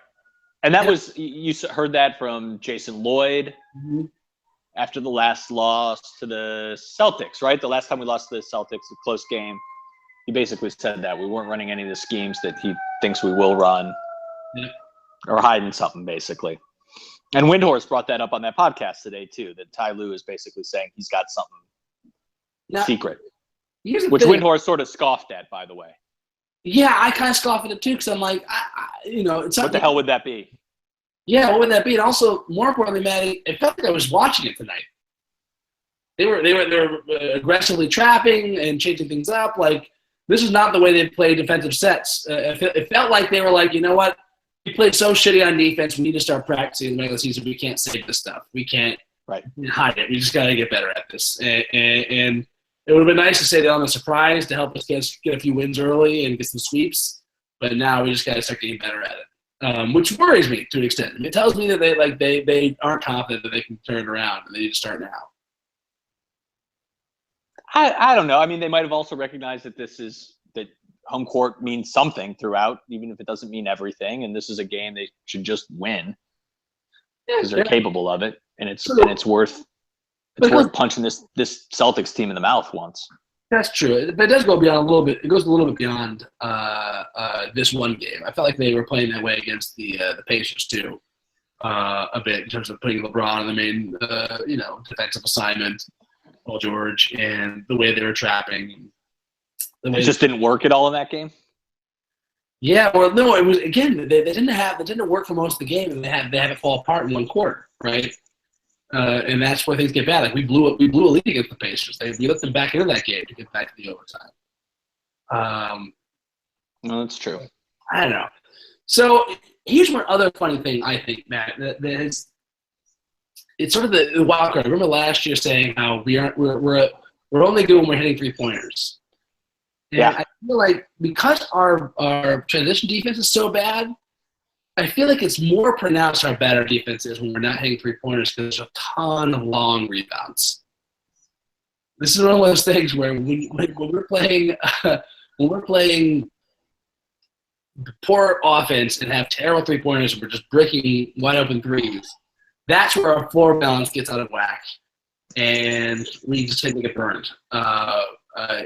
And that was, you heard that from Jason Lloyd after the last loss to the Celtics, right? The last time we lost to the Celtics, a close game. He basically said that we weren't running any of the schemes that he thinks we will run or hiding something, basically. And Windhorst brought that up on that podcast today, too, that Ty Lue is basically saying he's got something secret, which Windhorst sort of scoffed at, by the way. Yeah, I kind of scoff at it too because I'm like, it's what the hell would that be? Yeah, what would that be? And also, more importantly, Maddie, it felt like I was watching it tonight. They were aggressively trapping and changing things up. Like this is not the way they play defensive sets. It felt like they were like, you know what? We played so shitty on defense. We need to start practicing in the regular season. We can't save this stuff. We can't hide it. We just got to get better at this. And it would have been nice to say that on a surprise to help us get a few wins early and get some sweeps, but now we just got to start getting better at it, which worries me to an extent. It tells me that they aren't confident that they can turn it around and they need to start now. I don't know. I mean, they might have also recognized that home court means something throughout, even if it doesn't mean everything. And this is a game they should just win because they're capable of it, and it's worth. It's worth punching this Celtics team in the mouth once. That's true, but it does go beyond a little bit. It goes a little bit beyond this one game. I felt like they were playing that way against the Pacers too, a bit in terms of putting LeBron in the main, defensive assignment, Paul George, and the way they were trapping. It just didn't work at all in that game. Yeah, well, no, it was again. They didn't work for most of the game, and they had it fall apart in one quarter, right? And that's where things get bad. Like we blew a lead against the Pacers. We let them back into that game to get back to the overtime. No, that's true. I don't know. So here's one other funny thing I think, Matt. That is, it's sort of the wild card. I remember last year saying how we're only good when we're hitting 3-pointers. And Yeah. I feel like because our transition defense is so bad, I feel like it's more pronounced how bad our defense is when we're not hitting 3-pointers because there's a ton of long rebounds. This is one of those things where when we're playing poor offense and have terrible 3-pointers and we're just breaking wide open threes, that's where our floor balance gets out of whack, and we just tend to get burned.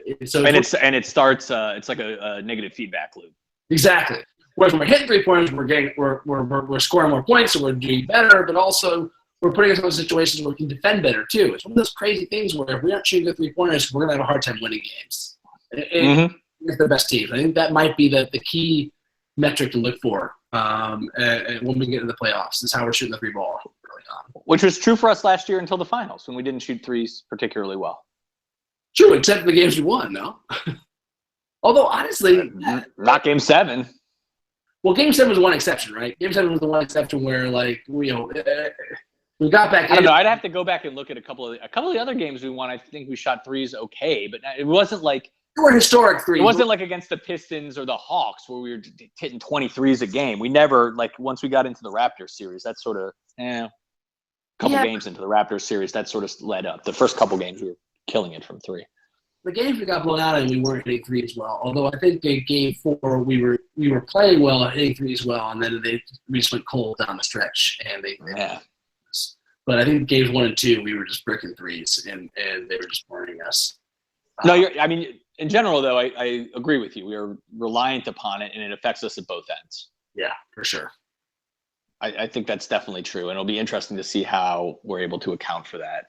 It starts. It's like a negative feedback loop. Exactly. Whereas when we're hitting 3-pointers, we're scoring more points, so we're doing better, but also we're putting ourselves in situations where we can defend better too. It's one of those crazy things where if we aren't shooting the 3-pointers, we're gonna have a hard time winning games. And it's the best teams. I think that might be the key metric to look for when we get into the playoffs. Is how we're shooting the 3-ball early on. Which was true for us last year until the finals when we didn't shoot threes particularly well. True, except the games we won. No. Although honestly, not Game 7. Well, Game 7 was one exception, right? Game 7 was the one exception where, like, we got back in. I don't know. I'd have to go back and look at a couple of the other games we won. I think we shot threes okay, but it wasn't like they were historic threes. It wasn't like against the Pistons or the Hawks where we were hitting 23s a game. We never, like, once we got into the Raptors series, that sort of games into the Raptors series, that sort of led up. The first couple games we were killing it from 3. The games we got blown out and we weren't hitting threes well. Although I think in Game 4 we were playing well, hitting threes well, and then we just went cold down the stretch. And but I think Games 1 and 2 we were just bricking threes and they were just burning us. No, in general though, I agree with you. We are reliant upon it, and it affects us at both ends. Yeah, for sure. I think that's definitely true, and it'll be interesting to see how we're able to account for that.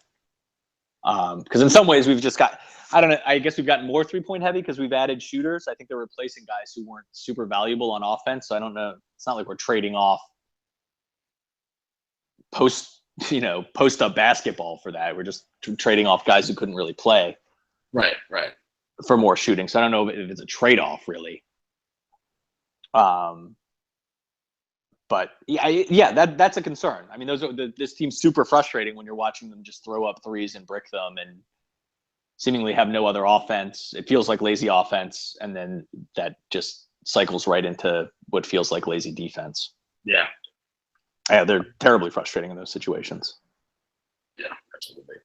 Because in some ways we've just got. I don't know. I guess we've gotten more 3-point heavy because we've added shooters. I think they're replacing guys who weren't super valuable on offense. So I don't know. It's not like we're trading off post up basketball for that. We're just trading off guys who couldn't really play. Right. For more shooting. So I don't know if it's a trade-off really. But that's a concern. I mean, this team's super frustrating when you're watching them just throw up threes and brick them and seemingly have no other offense. It feels like lazy offense, and then that just cycles right into what feels like lazy defense. Yeah, they're terribly frustrating in those situations. Yeah, absolutely.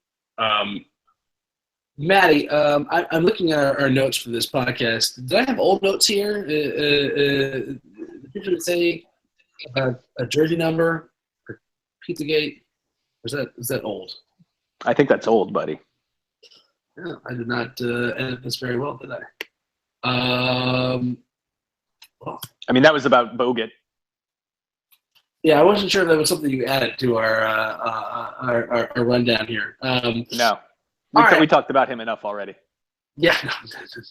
Maddie, I'm looking at our notes for this podcast. Did I have old notes here? Did you say a jersey number for Pizzagate? Or is that old? I think that's old, buddy. Yeah, I did not edit this very well, did I? I mean, that was about Bogut. Yeah, I wasn't sure if that was something you added to our rundown here. No. We talked about him enough already. Yeah,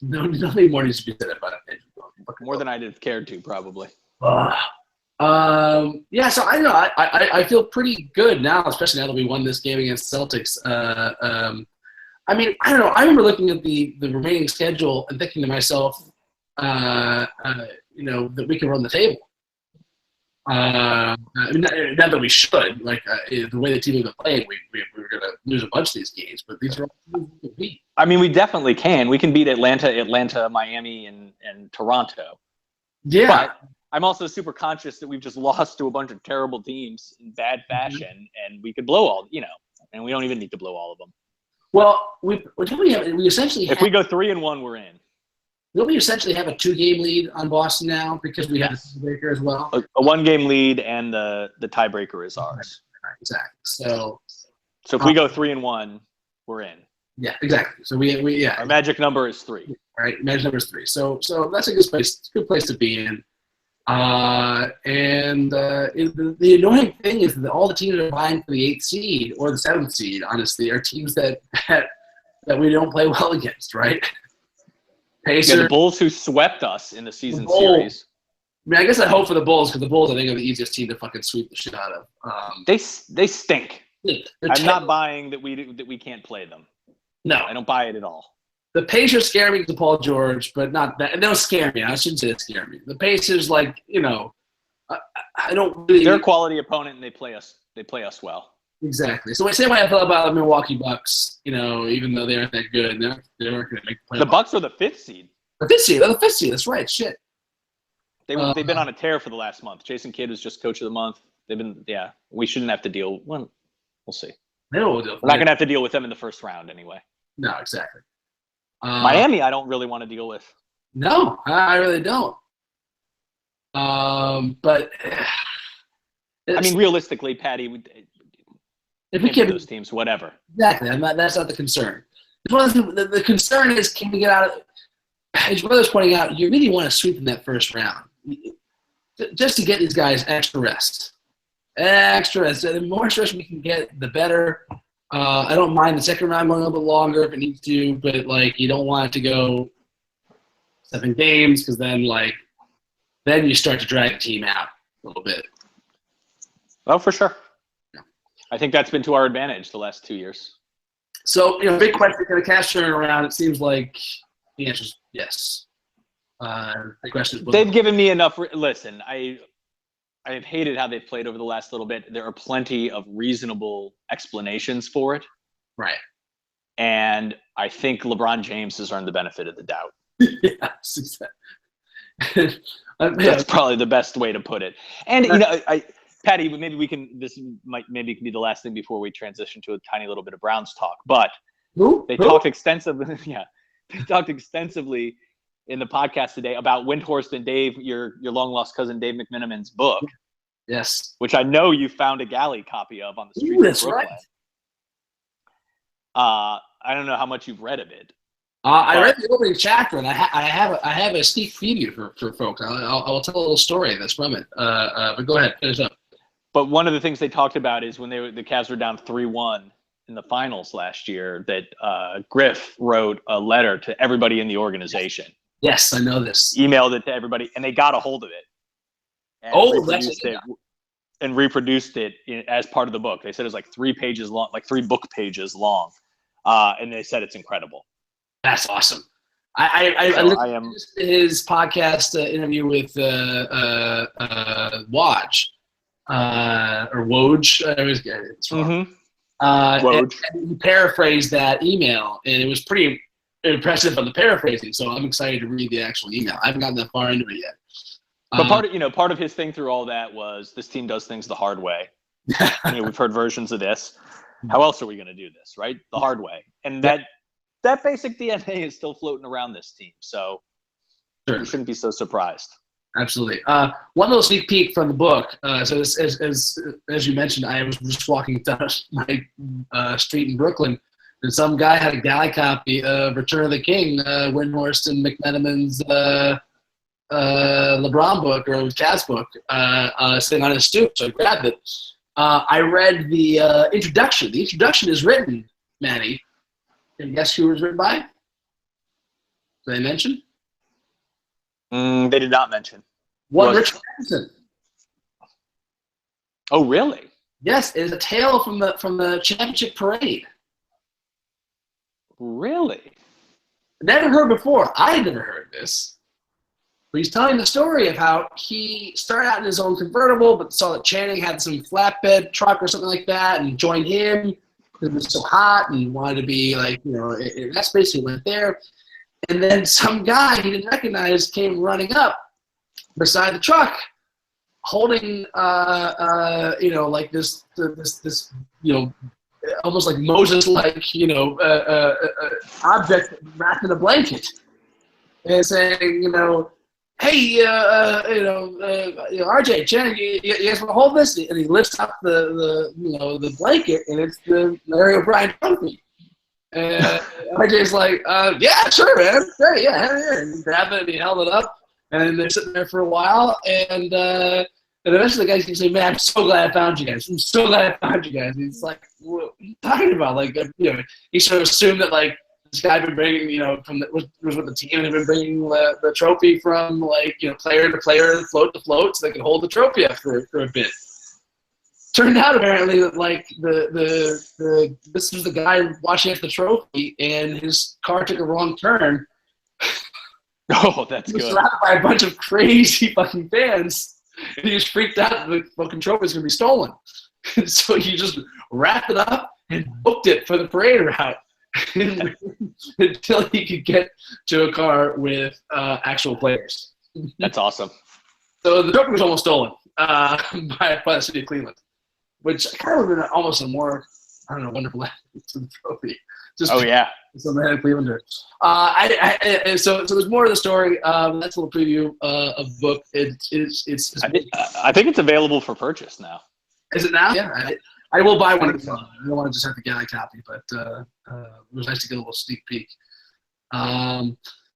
nothing more needs to be said about it. More than I'd have cared to, probably. So I know I feel pretty good now, especially now that we won this game against Celtics. I mean, I don't know. I remember looking at the remaining schedule and thinking to myself, that we can run the table. Not that we should. Like the way the team has been playing, we were going to lose a bunch of these games, but these are all teams we can beat. I mean, we definitely can. We can beat Atlanta, Miami, and Toronto. Yeah. But I'm also super conscious that we've just lost to a bunch of terrible teams in bad fashion, and we could blow all, and we don't even need to blow all of them. Well, we essentially if we go 3-1, we're in. Don't we essentially have a 2-game lead on Boston now because we have a tiebreaker as well? A 1-game lead, and the tiebreaker is ours. Exactly. So if we go 3-1, we're in. Yeah, exactly. So we our magic number is 3. All right, magic number is 3. So that's a good place to be in. The annoying thing is that all the teams that are vying for the 8th seed or the 7th seed, honestly, are teams that we don't play well against, right? Pacers, the Bulls who swept us in the season series. I mean, I guess I hope for the Bulls because the Bulls, I think, are the easiest team to fucking sweep the shit out of. They stink. I'm not buying that we can't play them. No, I don't buy it at all. The Pacers scare me because of Paul George, but not that. They don't scare me. I shouldn't say they scare me. The Pacers, I don't really. They're a quality opponent, and they play us. They play us well. Exactly. So the same way I felt about the Milwaukee Bucks, even though they aren't that good, they weren't going to make the playoffs. The Bucks are the 5th seed. The 5th seed. They're the 5th seed. That's right. Shit. They've been on a tear for the last month. Jason Kidd was just coach of the month. They've been, we shouldn't have to deal. Well, we'll see. We're not going to have to deal with them in the first round anyway. No, exactly. Miami, I don't really want to deal with. No, I really don't. But I mean, realistically, Patty, if we get those teams, whatever. Exactly. That's not the concern. The concern is, can we get out of? As brother's pointing out, you really want to sweep in that first round, just to get these guys extra rest. Extra rest. The more stress we can get, the better. I don't mind the second round going a little bit longer if it needs to, but you don't want it to go 7 games because then you start to drag the team out a little bit. Oh, for sure. Yeah. I think that's been to our advantage the last 2 years. So, big question, can the Cavs turn around? It seems like the answer is yes. The question is, they've given me enough. Listen, I have hated how they've played over the last little bit. There are plenty of reasonable explanations for it. Right. And I think LeBron James has earned the benefit of the doubt. Yes, exactly. That's probably the best way to put it. And, Patty, maybe maybe can be the last thing before we transition to a tiny little bit of Browns talk. But they talked extensively. Yeah, they talked extensively in the podcast today about Windhorst and Dave, your long lost cousin Dave McMenamin's book. Yes, which I know you found a galley copy of on the street of Brooklyn. Right. I don't know how much you've read of it. I read the opening chapter, and I have a sneak preview for folks. I'll tell a little story that's from it. But go ahead, finish up. But one of the things they talked about is when the Cavs were down 3-1 in the finals last year, that Griff wrote a letter to everybody in the organization. Yes, I know this. Emailed it to everybody, and they got a hold of it. And reproduced it as part of the book. They said it's 3 pages long, 3 book pages long, and they said it's incredible. That's awesome. I listened to his podcast interview with Woj. Or Woj, it's wrong. And he paraphrased that email, and it was pretty impressive on the paraphrasing. So I'm excited to read the actual email. I haven't gotten that far into it yet. But part of his thing through all that was this team does things the hard way. We've heard versions of this. How else are we going to do this, right? The hard way, and that basic DNA is still floating around this team. So you shouldn't be so surprised. Absolutely. One little sneak peek from the book. So as you mentioned, I was just walking down my street in Brooklyn, and some guy had a galley copy of Return of the King, Windhorst and McMenamin's LeBron book or Cavs book, sitting on his stoop. So I grabbed it. I read the introduction. The introduction is written, Manny. Can you guess who it was written by? Did they mention? They did not mention. Richard Anderson. Oh, really? Yes, it is a tale from the championship parade. Really? Never heard before. I had never heard this. But he's telling the story of how he started out in his own convertible, but saw that Channing had some flatbed truck or something like that, and joined him because it was so hot and wanted to be in that space. He went there. And then some guy he didn't recognize came running up beside the truck, holding, this, almost like Moses-like, object wrapped in a blanket, and saying, hey, RJ, Jen, you guys want to hold this? And he lifts up the blanket, and it's the Larry O'Brien trophy. And RJ's like, yeah, sure, man. Great, yeah. And he grabbed it and he held it up. And they're sitting there for a while. And eventually the guy keeps saying, man, I'm so glad I found you guys. I'm so glad I found you guys. And he's like, what are you talking about? He sort of assumed that, this guy had been bringing, was with the team and had been bringing the trophy from, player to player, float to float, so they could hold the trophy up for a bit. Turned out apparently that this was the guy watching at the trophy, and his car took a wrong turn. Oh, that's good. Surrounded by a bunch of crazy fucking fans And he was freaked out that the fucking trophy was going to be stolen. So he just wrapped it up and booked it for the parade route until he could get to a car with actual players. That's awesome. So the trophy was almost stolen by the city of Cleveland, which kind of would have been almost a more, I don't know, wonderful ending to the trophy. Just some of the Clevelander. So there's more to the story. That's a little preview of the book. I think it's available for purchase now. Is it now? Yeah. I will buy one. I don't want to just have to get a copy, but it was nice to get a little sneak peek.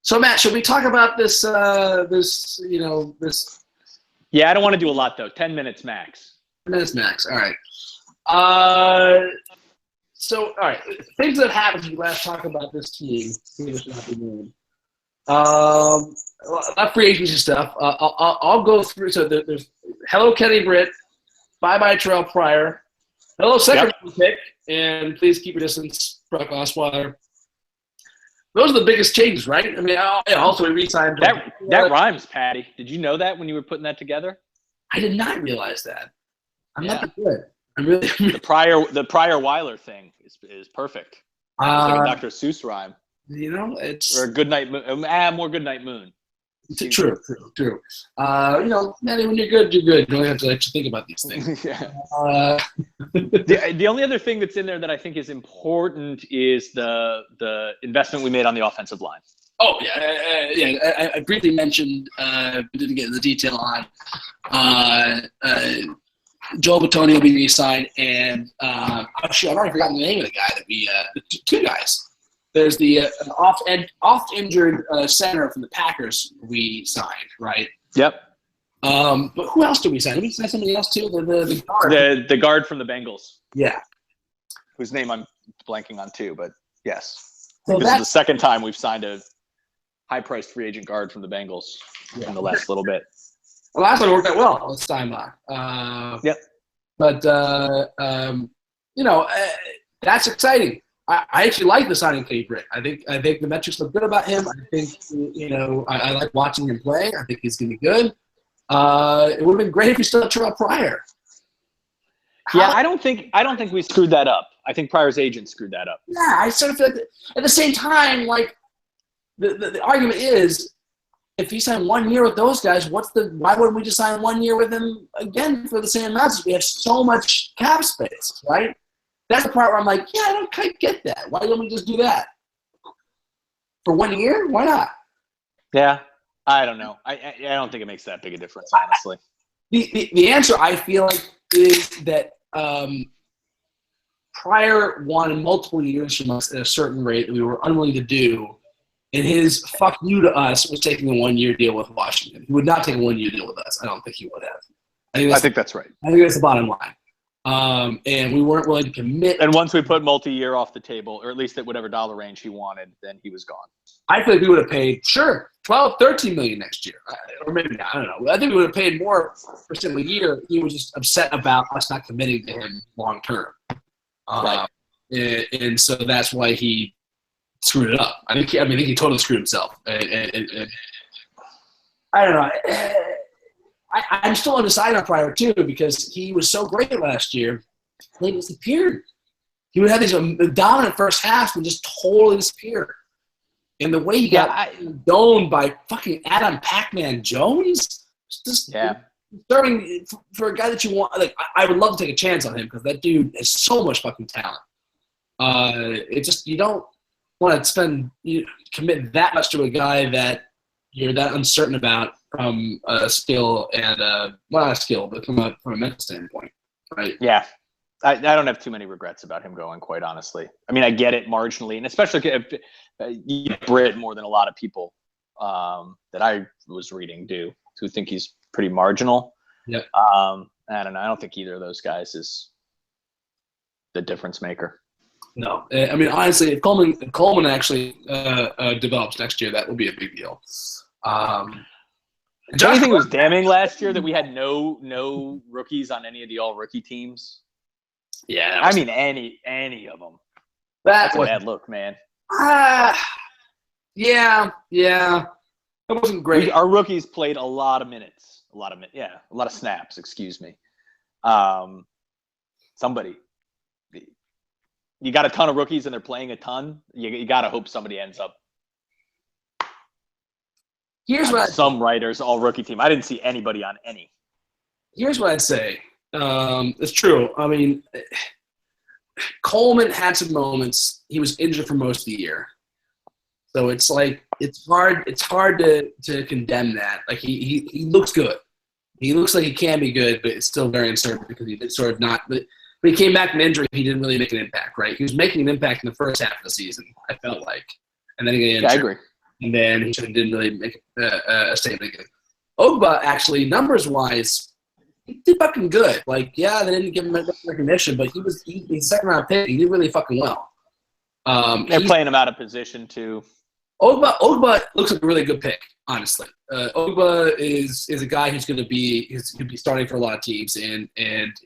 So Matt, should we talk about this? This. Yeah, I don't want to do a lot though. 10 minutes max. 10 minutes max. All right. So, all right, things that happened when we last talked about this team. Not free agency stuff. I'll go through. So there's hello Kenny Britt, bye Terrell Pryor, hello second pick, and please keep your distance, Brock Osweiler. Those are the biggest changes, right? I mean, also we re-signed. That rhymes, Patty. Did you know that when you were putting that together? I did not realize that. I'm not that good. I'm really the Pryor Weiler thing is perfect. It's like a Dr. Seuss rhyme. It's or a good night moon. More good night moon. True. Manny, when you're good, you're good. You don't have to actually think about these things. The only other thing that's in there that I think is important is the investment we made on the offensive line. Oh yeah. I briefly mentioned, didn't get into the detail on Joel Batonio will be re-signed, and I've already forgotten the name of the guy that we two guys. There's the oft-injured center from the Packers we signed, right? Yep. But who else did we sign? Did we sign somebody else too? The guard. The guard from the Bengals. Yeah. Whose name I'm blanking on too, but yes. So this is the second time we've signed a high-priced free agent guard from the Bengals in the last little bit. The last one worked out well this time. Yep. But that's exciting. I actually like the signing Kenny Britt. I think the metrics look good about him. I think I like watching him play. I think he's gonna be good. It would have been great if we still had Terrell Pryor. I don't think we screwed that up. I think Pryor's agent screwed that up. Yeah, I sort of feel like at the same time, like the argument is, if he signed 1 year with those guys, why wouldn't we just sign 1 year with him again for the same amounts? We have so much cap space, right? That's the part where I'm like, yeah, I don't quite get that. Why don't we just do that? For 1 year? Why not? Yeah, I don't know. I don't think it makes that big a difference, honestly. The answer, I feel like, is that Pryor wanted multiple years from us at a certain rate that we were unwilling to do. And his fuck you to us was taking a 1 year deal with Washington. He would not take a 1 year deal with us. I don't think he would have. I think that's right. I think that's the bottom line. And we weren't willing to commit. And once we put multi-year off the table, or at least at whatever dollar range he wanted, then he was gone. I feel like we would have paid, sure, $12, $13 million next year. Or maybe not, I don't know. I think we would have paid more for a single year. He was just upset about us not committing to him long term. Right. And so that's why he screwed it up. I think he totally screwed himself. I don't know. I'm still undecided on Pryor too, because he was so great last year. He disappeared. He would have these dominant first halves and just totally disappear. And the way he got domed by fucking Adam Pac-Man Jones, disturbing for a guy that you want. Like, I would love to take a chance on him because that dude has so much fucking talent. It just, you don't want to commit that much to a guy that you're that uncertain about from a skill and not a skill, but from a mental standpoint, right? Yeah, I don't have too many regrets about him going, quite honestly. I mean, I get it marginally, and especially if you get Britt more than a lot of people that I was reading do, who think he's pretty marginal. Yeah. I don't know. I don't think either of those guys is the difference maker. No, I mean, honestly, if Coleman actually develops next year, that will be a big deal. Do you think it was damning last year that we had no rookies on any of the all-rookie teams? Yeah, I mean any of them. That's a bad look, man. Yeah, it wasn't great. Our rookies played a lot of minutes. A lot of snaps. Excuse me. Somebody. You got a ton of rookies and they're playing a ton. You got to hope somebody ends up. Here's what some writers all rookie team. I didn't see anybody on any. Here's what I'd say. It's true. I mean, Coleman had some moments. He was injured for most of the year, so it's like it's hard to condemn that. Like he looks good. He looks like he can be good, but it's still very uncertain because he did sort of not. But when he came back from injury, he didn't really make an impact. Right? He was making an impact in the first half of the season. I felt like, and then he got injured. Yeah, I agree. And then he didn't really make a statement again. Ogba, actually, numbers-wise, he did fucking good. Like, yeah, they didn't give him enough recognition, but he's second-round pick. He did really fucking well. They're playing him out of position, too. Ogba looks like a really good pick, honestly. Ogba is a guy who's going to be starting for a lot of teams and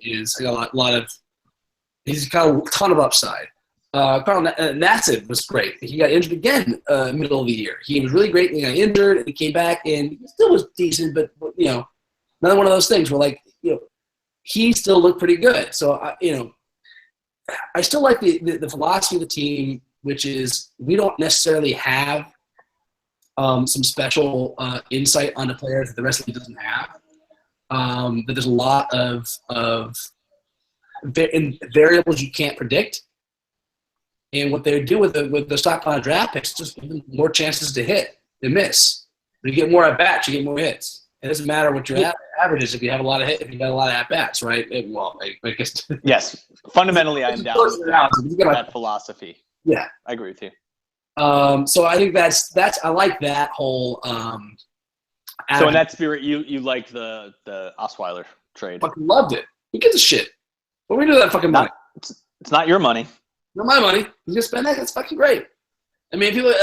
is got a lot of – he's got a ton of upside. Carl Nassib was great. He got injured again middle of the year. He was really great and he got injured and he came back and he still was decent, but another one of those things where he still looked pretty good. So I still like the philosophy of the team, which is we don't necessarily have some special insight on the players that the rest of the team doesn't have. That there's a lot of variables you can't predict. And what they do with the stockpile draft picks is just give them more chances to hit than miss. When you get more at bats, you get more hits. It doesn't matter what your average is if you have a lot of if you got a lot of at bats, right? I guess. Yes, fundamentally, I'm down with that philosophy. Yeah, I agree with you. So I think that's I like that whole. So in that spirit, you liked the Osweiler trade. Fucking loved it. Who gives a shit? What do we do with that fucking money? It's not your money. Not my money. You just spend that. That's fucking great. I mean, people,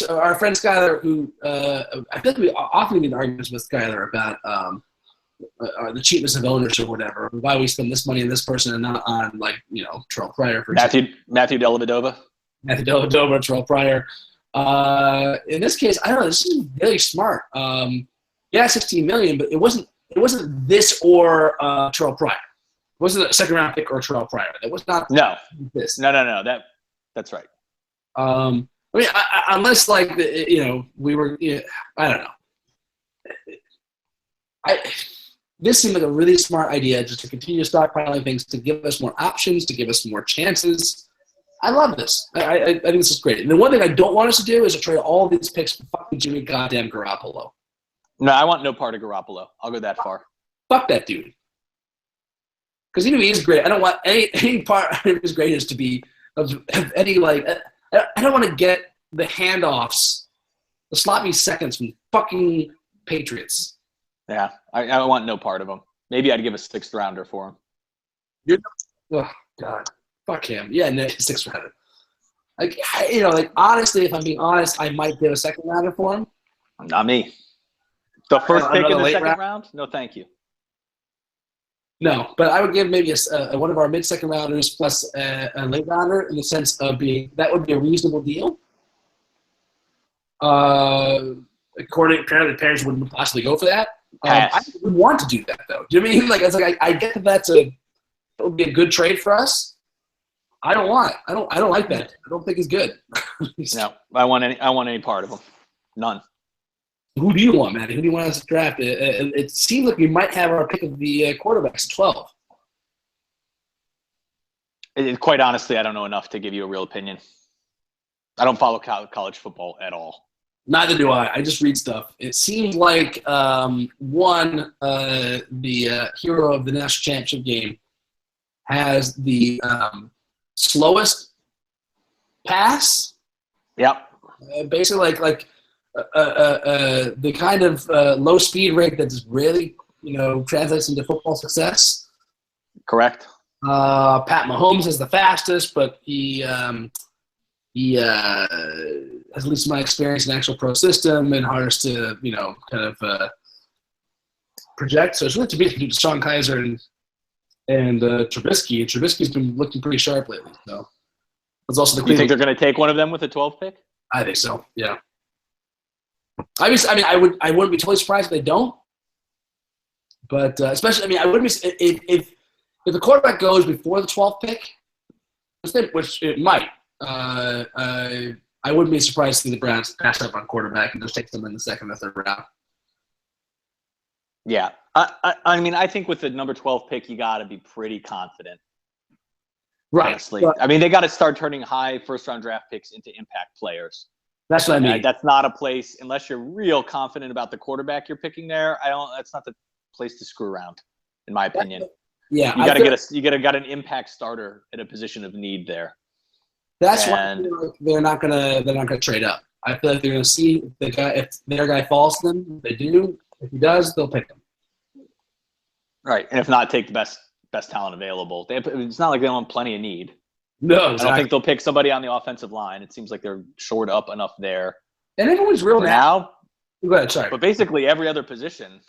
our friend Skyler, who I think we often get arguments with Skyler about the cheapness of ownership or whatever. Why we spend this money on this person and not on Terrell Pryor for Matthew Dellavedova. Matthew Dellavedova, Terrell Pryor. In this case, I don't know. This is really smart. $16 million, but it wasn't this or Terrell Pryor. It wasn't a second-round pick or Terrell Pryor. It was not. No. This. No. That's right. I mean, unless we were. I don't know. This seemed like a really smart idea, just to continue stockpiling things, to give us more options, to give us more chances. I love this. I think this is great. And the one thing I don't want us to do is to trade all these picks for fucking Jimmy goddamn Garoppolo. No, I want no part of Garoppolo. I'll go that far. Fuck that dude. Because even if he is great, I don't want any part of his greatness to be of any I don't want to get the handoffs, the sloppy seconds from fucking Patriots. Yeah, I want no part of him. Maybe I'd give a 6th rounder for him. Oh God, fuck him. Yeah, no, 6th rounder. Honestly, if I'm being honest, I might give a 2nd rounder for him. Not me. The first pick in the 2nd round? No, thank you. No, but I would give maybe one of our mid-second rounders plus a late rounder in the sense of that would be a reasonable deal. According, apparently the parents wouldn't possibly go for that. I would want to do that though. Do you know what I mean? Like I get that that would be a good trade for us. I don't like that. I don't think he's good. No, I want any part of him. None. Who do you want, Matty? Who do you want us to draft? It seems like we might have our pick of the quarterbacks at 12. Quite honestly, I don't know enough to give you a real opinion. I don't follow college football at all. Neither do I. I just read stuff. It seems like the hero of the national championship game has the slowest pass. Yep. Basically, the kind of low speed rate that just really, translates into football success. Correct. Pat Mahomes is the fastest, but he has, at least in my experience, an actual pro system and hardest to, project. So it's really to be between Sean Kaiser and Trubisky. And Trubisky's been looking pretty sharp lately. So it's also the. You think they're going to take one of them with a 12th pick? I think so. Yeah. I wouldn't be totally surprised if they don't. But especially, I mean, I wouldn't be if the quarterback goes before the 12th pick, which it might. I wouldn't be surprised to see the Browns pass up on quarterback and just take them in the second or third round. Yeah. I mean, I think with the number 12 pick, you got to be pretty confident. Right. Honestly. I mean, they got to start turning high first-round draft picks into impact players. That's what I mean. That's not a place, unless you're real confident about the quarterback you're picking there. That's not the place to screw around, in my opinion. Yeah. You got to get an impact starter at a position of need there. That's why they're not gonna trade up. I feel like they're gonna see if their guy falls to them. They do. If he does, they'll pick him. Right, and if not, take the best talent available. It's not like they don't have plenty of need. No, exactly. I don't think they'll pick somebody on the offensive line. It seems like they're shored up enough there. And everyone's real now. Go ahead, sorry. But basically, every other position.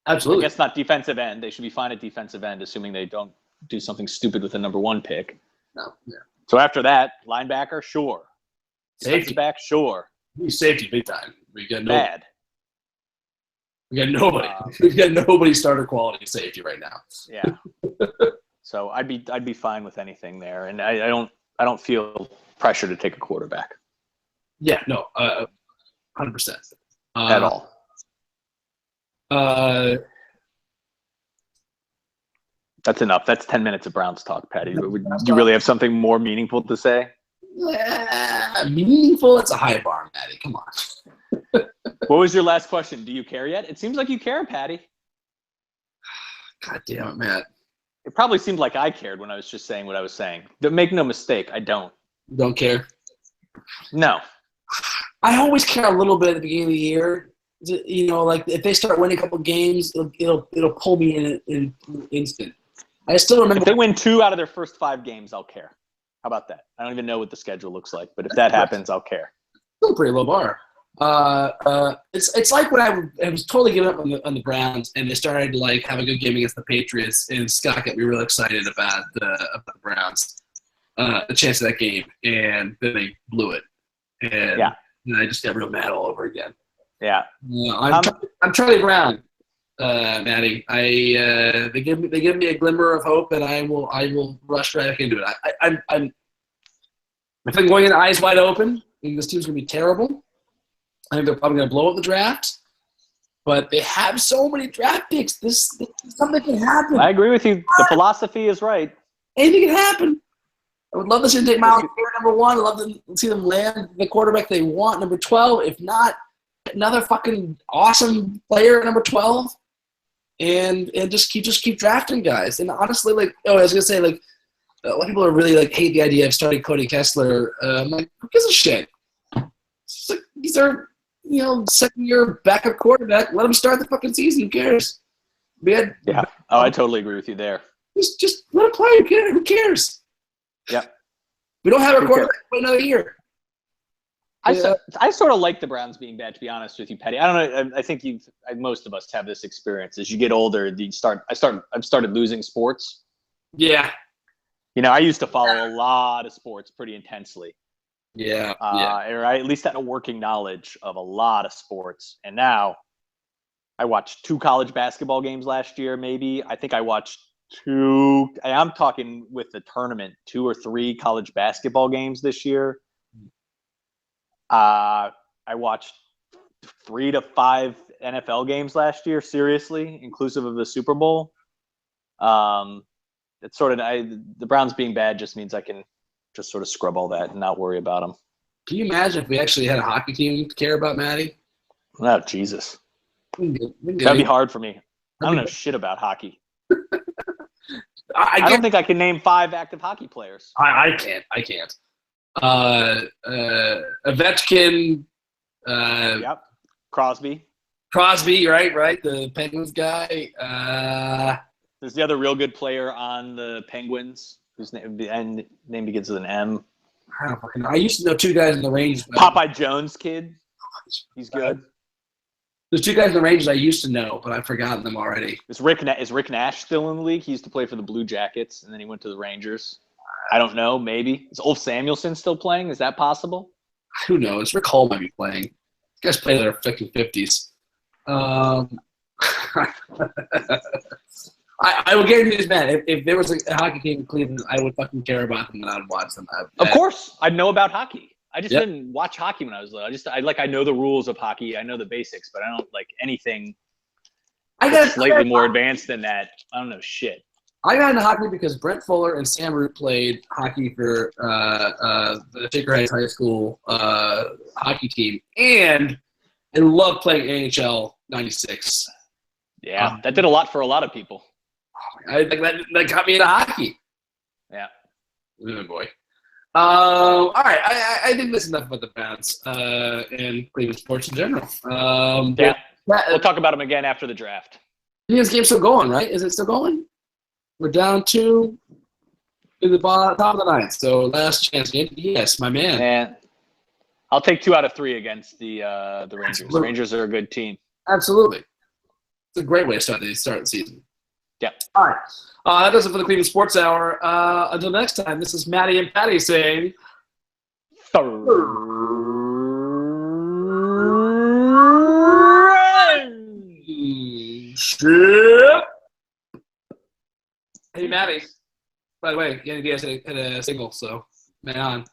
Absolutely. I guess not defensive end. They should be fine at defensive end, assuming they don't do something stupid with the number 1 pick. No. Yeah. So after that, linebacker, sure. Safety back, sure. Safety, big time. We got bad. We got nobody. We got nobody starter quality safety right now. Yeah. So I'd be fine with anything there, and I don't feel pressure to take a quarterback. Yeah. No. 100%. At all. That's enough. That's 10 minutes of Browns talk, Patty. Do you really have something more meaningful to say? Meaningful? It's a high bar, Patty. Come on. What was your last question? Do you care yet? It seems like you care, Patty. God damn it, Matt. It probably seemed like I cared when I was just saying what I was saying. Make no mistake, I don't. You don't care? No. I always care a little bit at the beginning of the year. You know, like if they start winning a couple games, it'll pull me in an instant. I still remember. If they win 2 out of their first 5 games, I'll care. How about that? I don't even know what the schedule looks like, but if that happens, I'll care. Still a pretty low bar. It's like when I was totally giving up on the Browns, and they started to like have a good game against the Patriots, and Scott got me really excited about the Browns, the chance of that game, and then they blew it, and I just got real mad all over again. Yeah, I'm Charlie Brown, Maddie. They give me a glimmer of hope, and I will rush right back into it. I'm going in eyes wide open. I think this team's gonna be terrible. I think they're probably going to blow up the draft, but they have so many draft picks. Something can happen. I agree with you. The philosophy is right. Anything can happen. I would love to see them take Miles Garrett number 1. I'd love to see them land the quarterback they want, number 12. If not, another fucking awesome player at number 12, and just keep drafting guys. And honestly, I was gonna say, a lot of people are really hate the idea of starting Cody Kessler. I'm like, who gives a shit? These are, second-year backup quarterback. Let him start the fucking season. Who cares? Yeah. Oh, I totally agree with you there. Just let him play. Who cares? Yeah. We don't have a quarterback for another year. I sort of like the Browns being bad, to be honest with you, Petty. I don't know. I think most of us have this experience. As you get older, I've started losing sports. Yeah. I used to follow a lot of sports pretty intensely. Yeah. Or I at least had a working knowledge of a lot of sports. And now I watched 2 college basketball games last year, maybe. I think I watched 2. I'm talking with the tournament, 2 or 3 college basketball games this year. I watched 3 to 5 NFL games last year, seriously, inclusive of the Super Bowl. It's sort of the Browns being bad just means I can just sort of scrub all that and not worry about them. Can you imagine if we actually had a hockey team to care about, Maddie? Oh, Jesus. That'd be hard for me. I don't know shit about hockey. I don't think I can name 5 active hockey players. I can't. Ovechkin. Yep. Crosby, right? The Penguins guy. There's the other real good player on the Penguins whose name begins with an M. I don't fucking know. I used to know 2 guys in the Rangers. Popeye Jones kid. He's good. There's 2 guys in the Rangers I used to know, but I've forgotten them already. Is Rick Nash still in the league? He used to play for the Blue Jackets, and then he went to the Rangers. I don't know. Maybe. Is Ulf Samuelsson still playing? Is that possible? Who knows? Rick Hall might be playing. These guys play their fucking 50s. I would guarantee this, man. If there was a hockey team in Cleveland, I would fucking care about them and I'd watch them. Of course, I'd know about hockey. I just didn't watch hockey when I was little. I know the rules of hockey. I know the basics, but I don't like anything that's slightly more advanced than that. I don't know shit. I got into hockey because Brent Fuller and Sam Root played hockey for the Shaker Heights High School hockey team, and I love playing NHL '96. Yeah, that did a lot for a lot of people. That got me into hockey. Yeah. Oh, boy. All right. I think that's enough about the Browns and Cleveland sports in general. We'll talk about them again after the draft. This game's still going, right? Is it still going? We're down 2 in the top of the ninth. So last chance game. Yes, my man. And I'll take 2 out of 3 against the Rangers. Absolutely. The Rangers are a good team. Absolutely. It's a great way to start the season. Yeah. All right. That does it for the Cleveland Sports Hour. Until next time, this is Maddie and Patty saying... Shit. Hey, Maddie. By the way, Yanni Diaz had a single, so man on.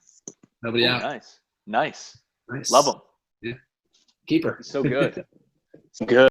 Nobody out. Nice. Love him. Yeah. Keeper. So good. Good.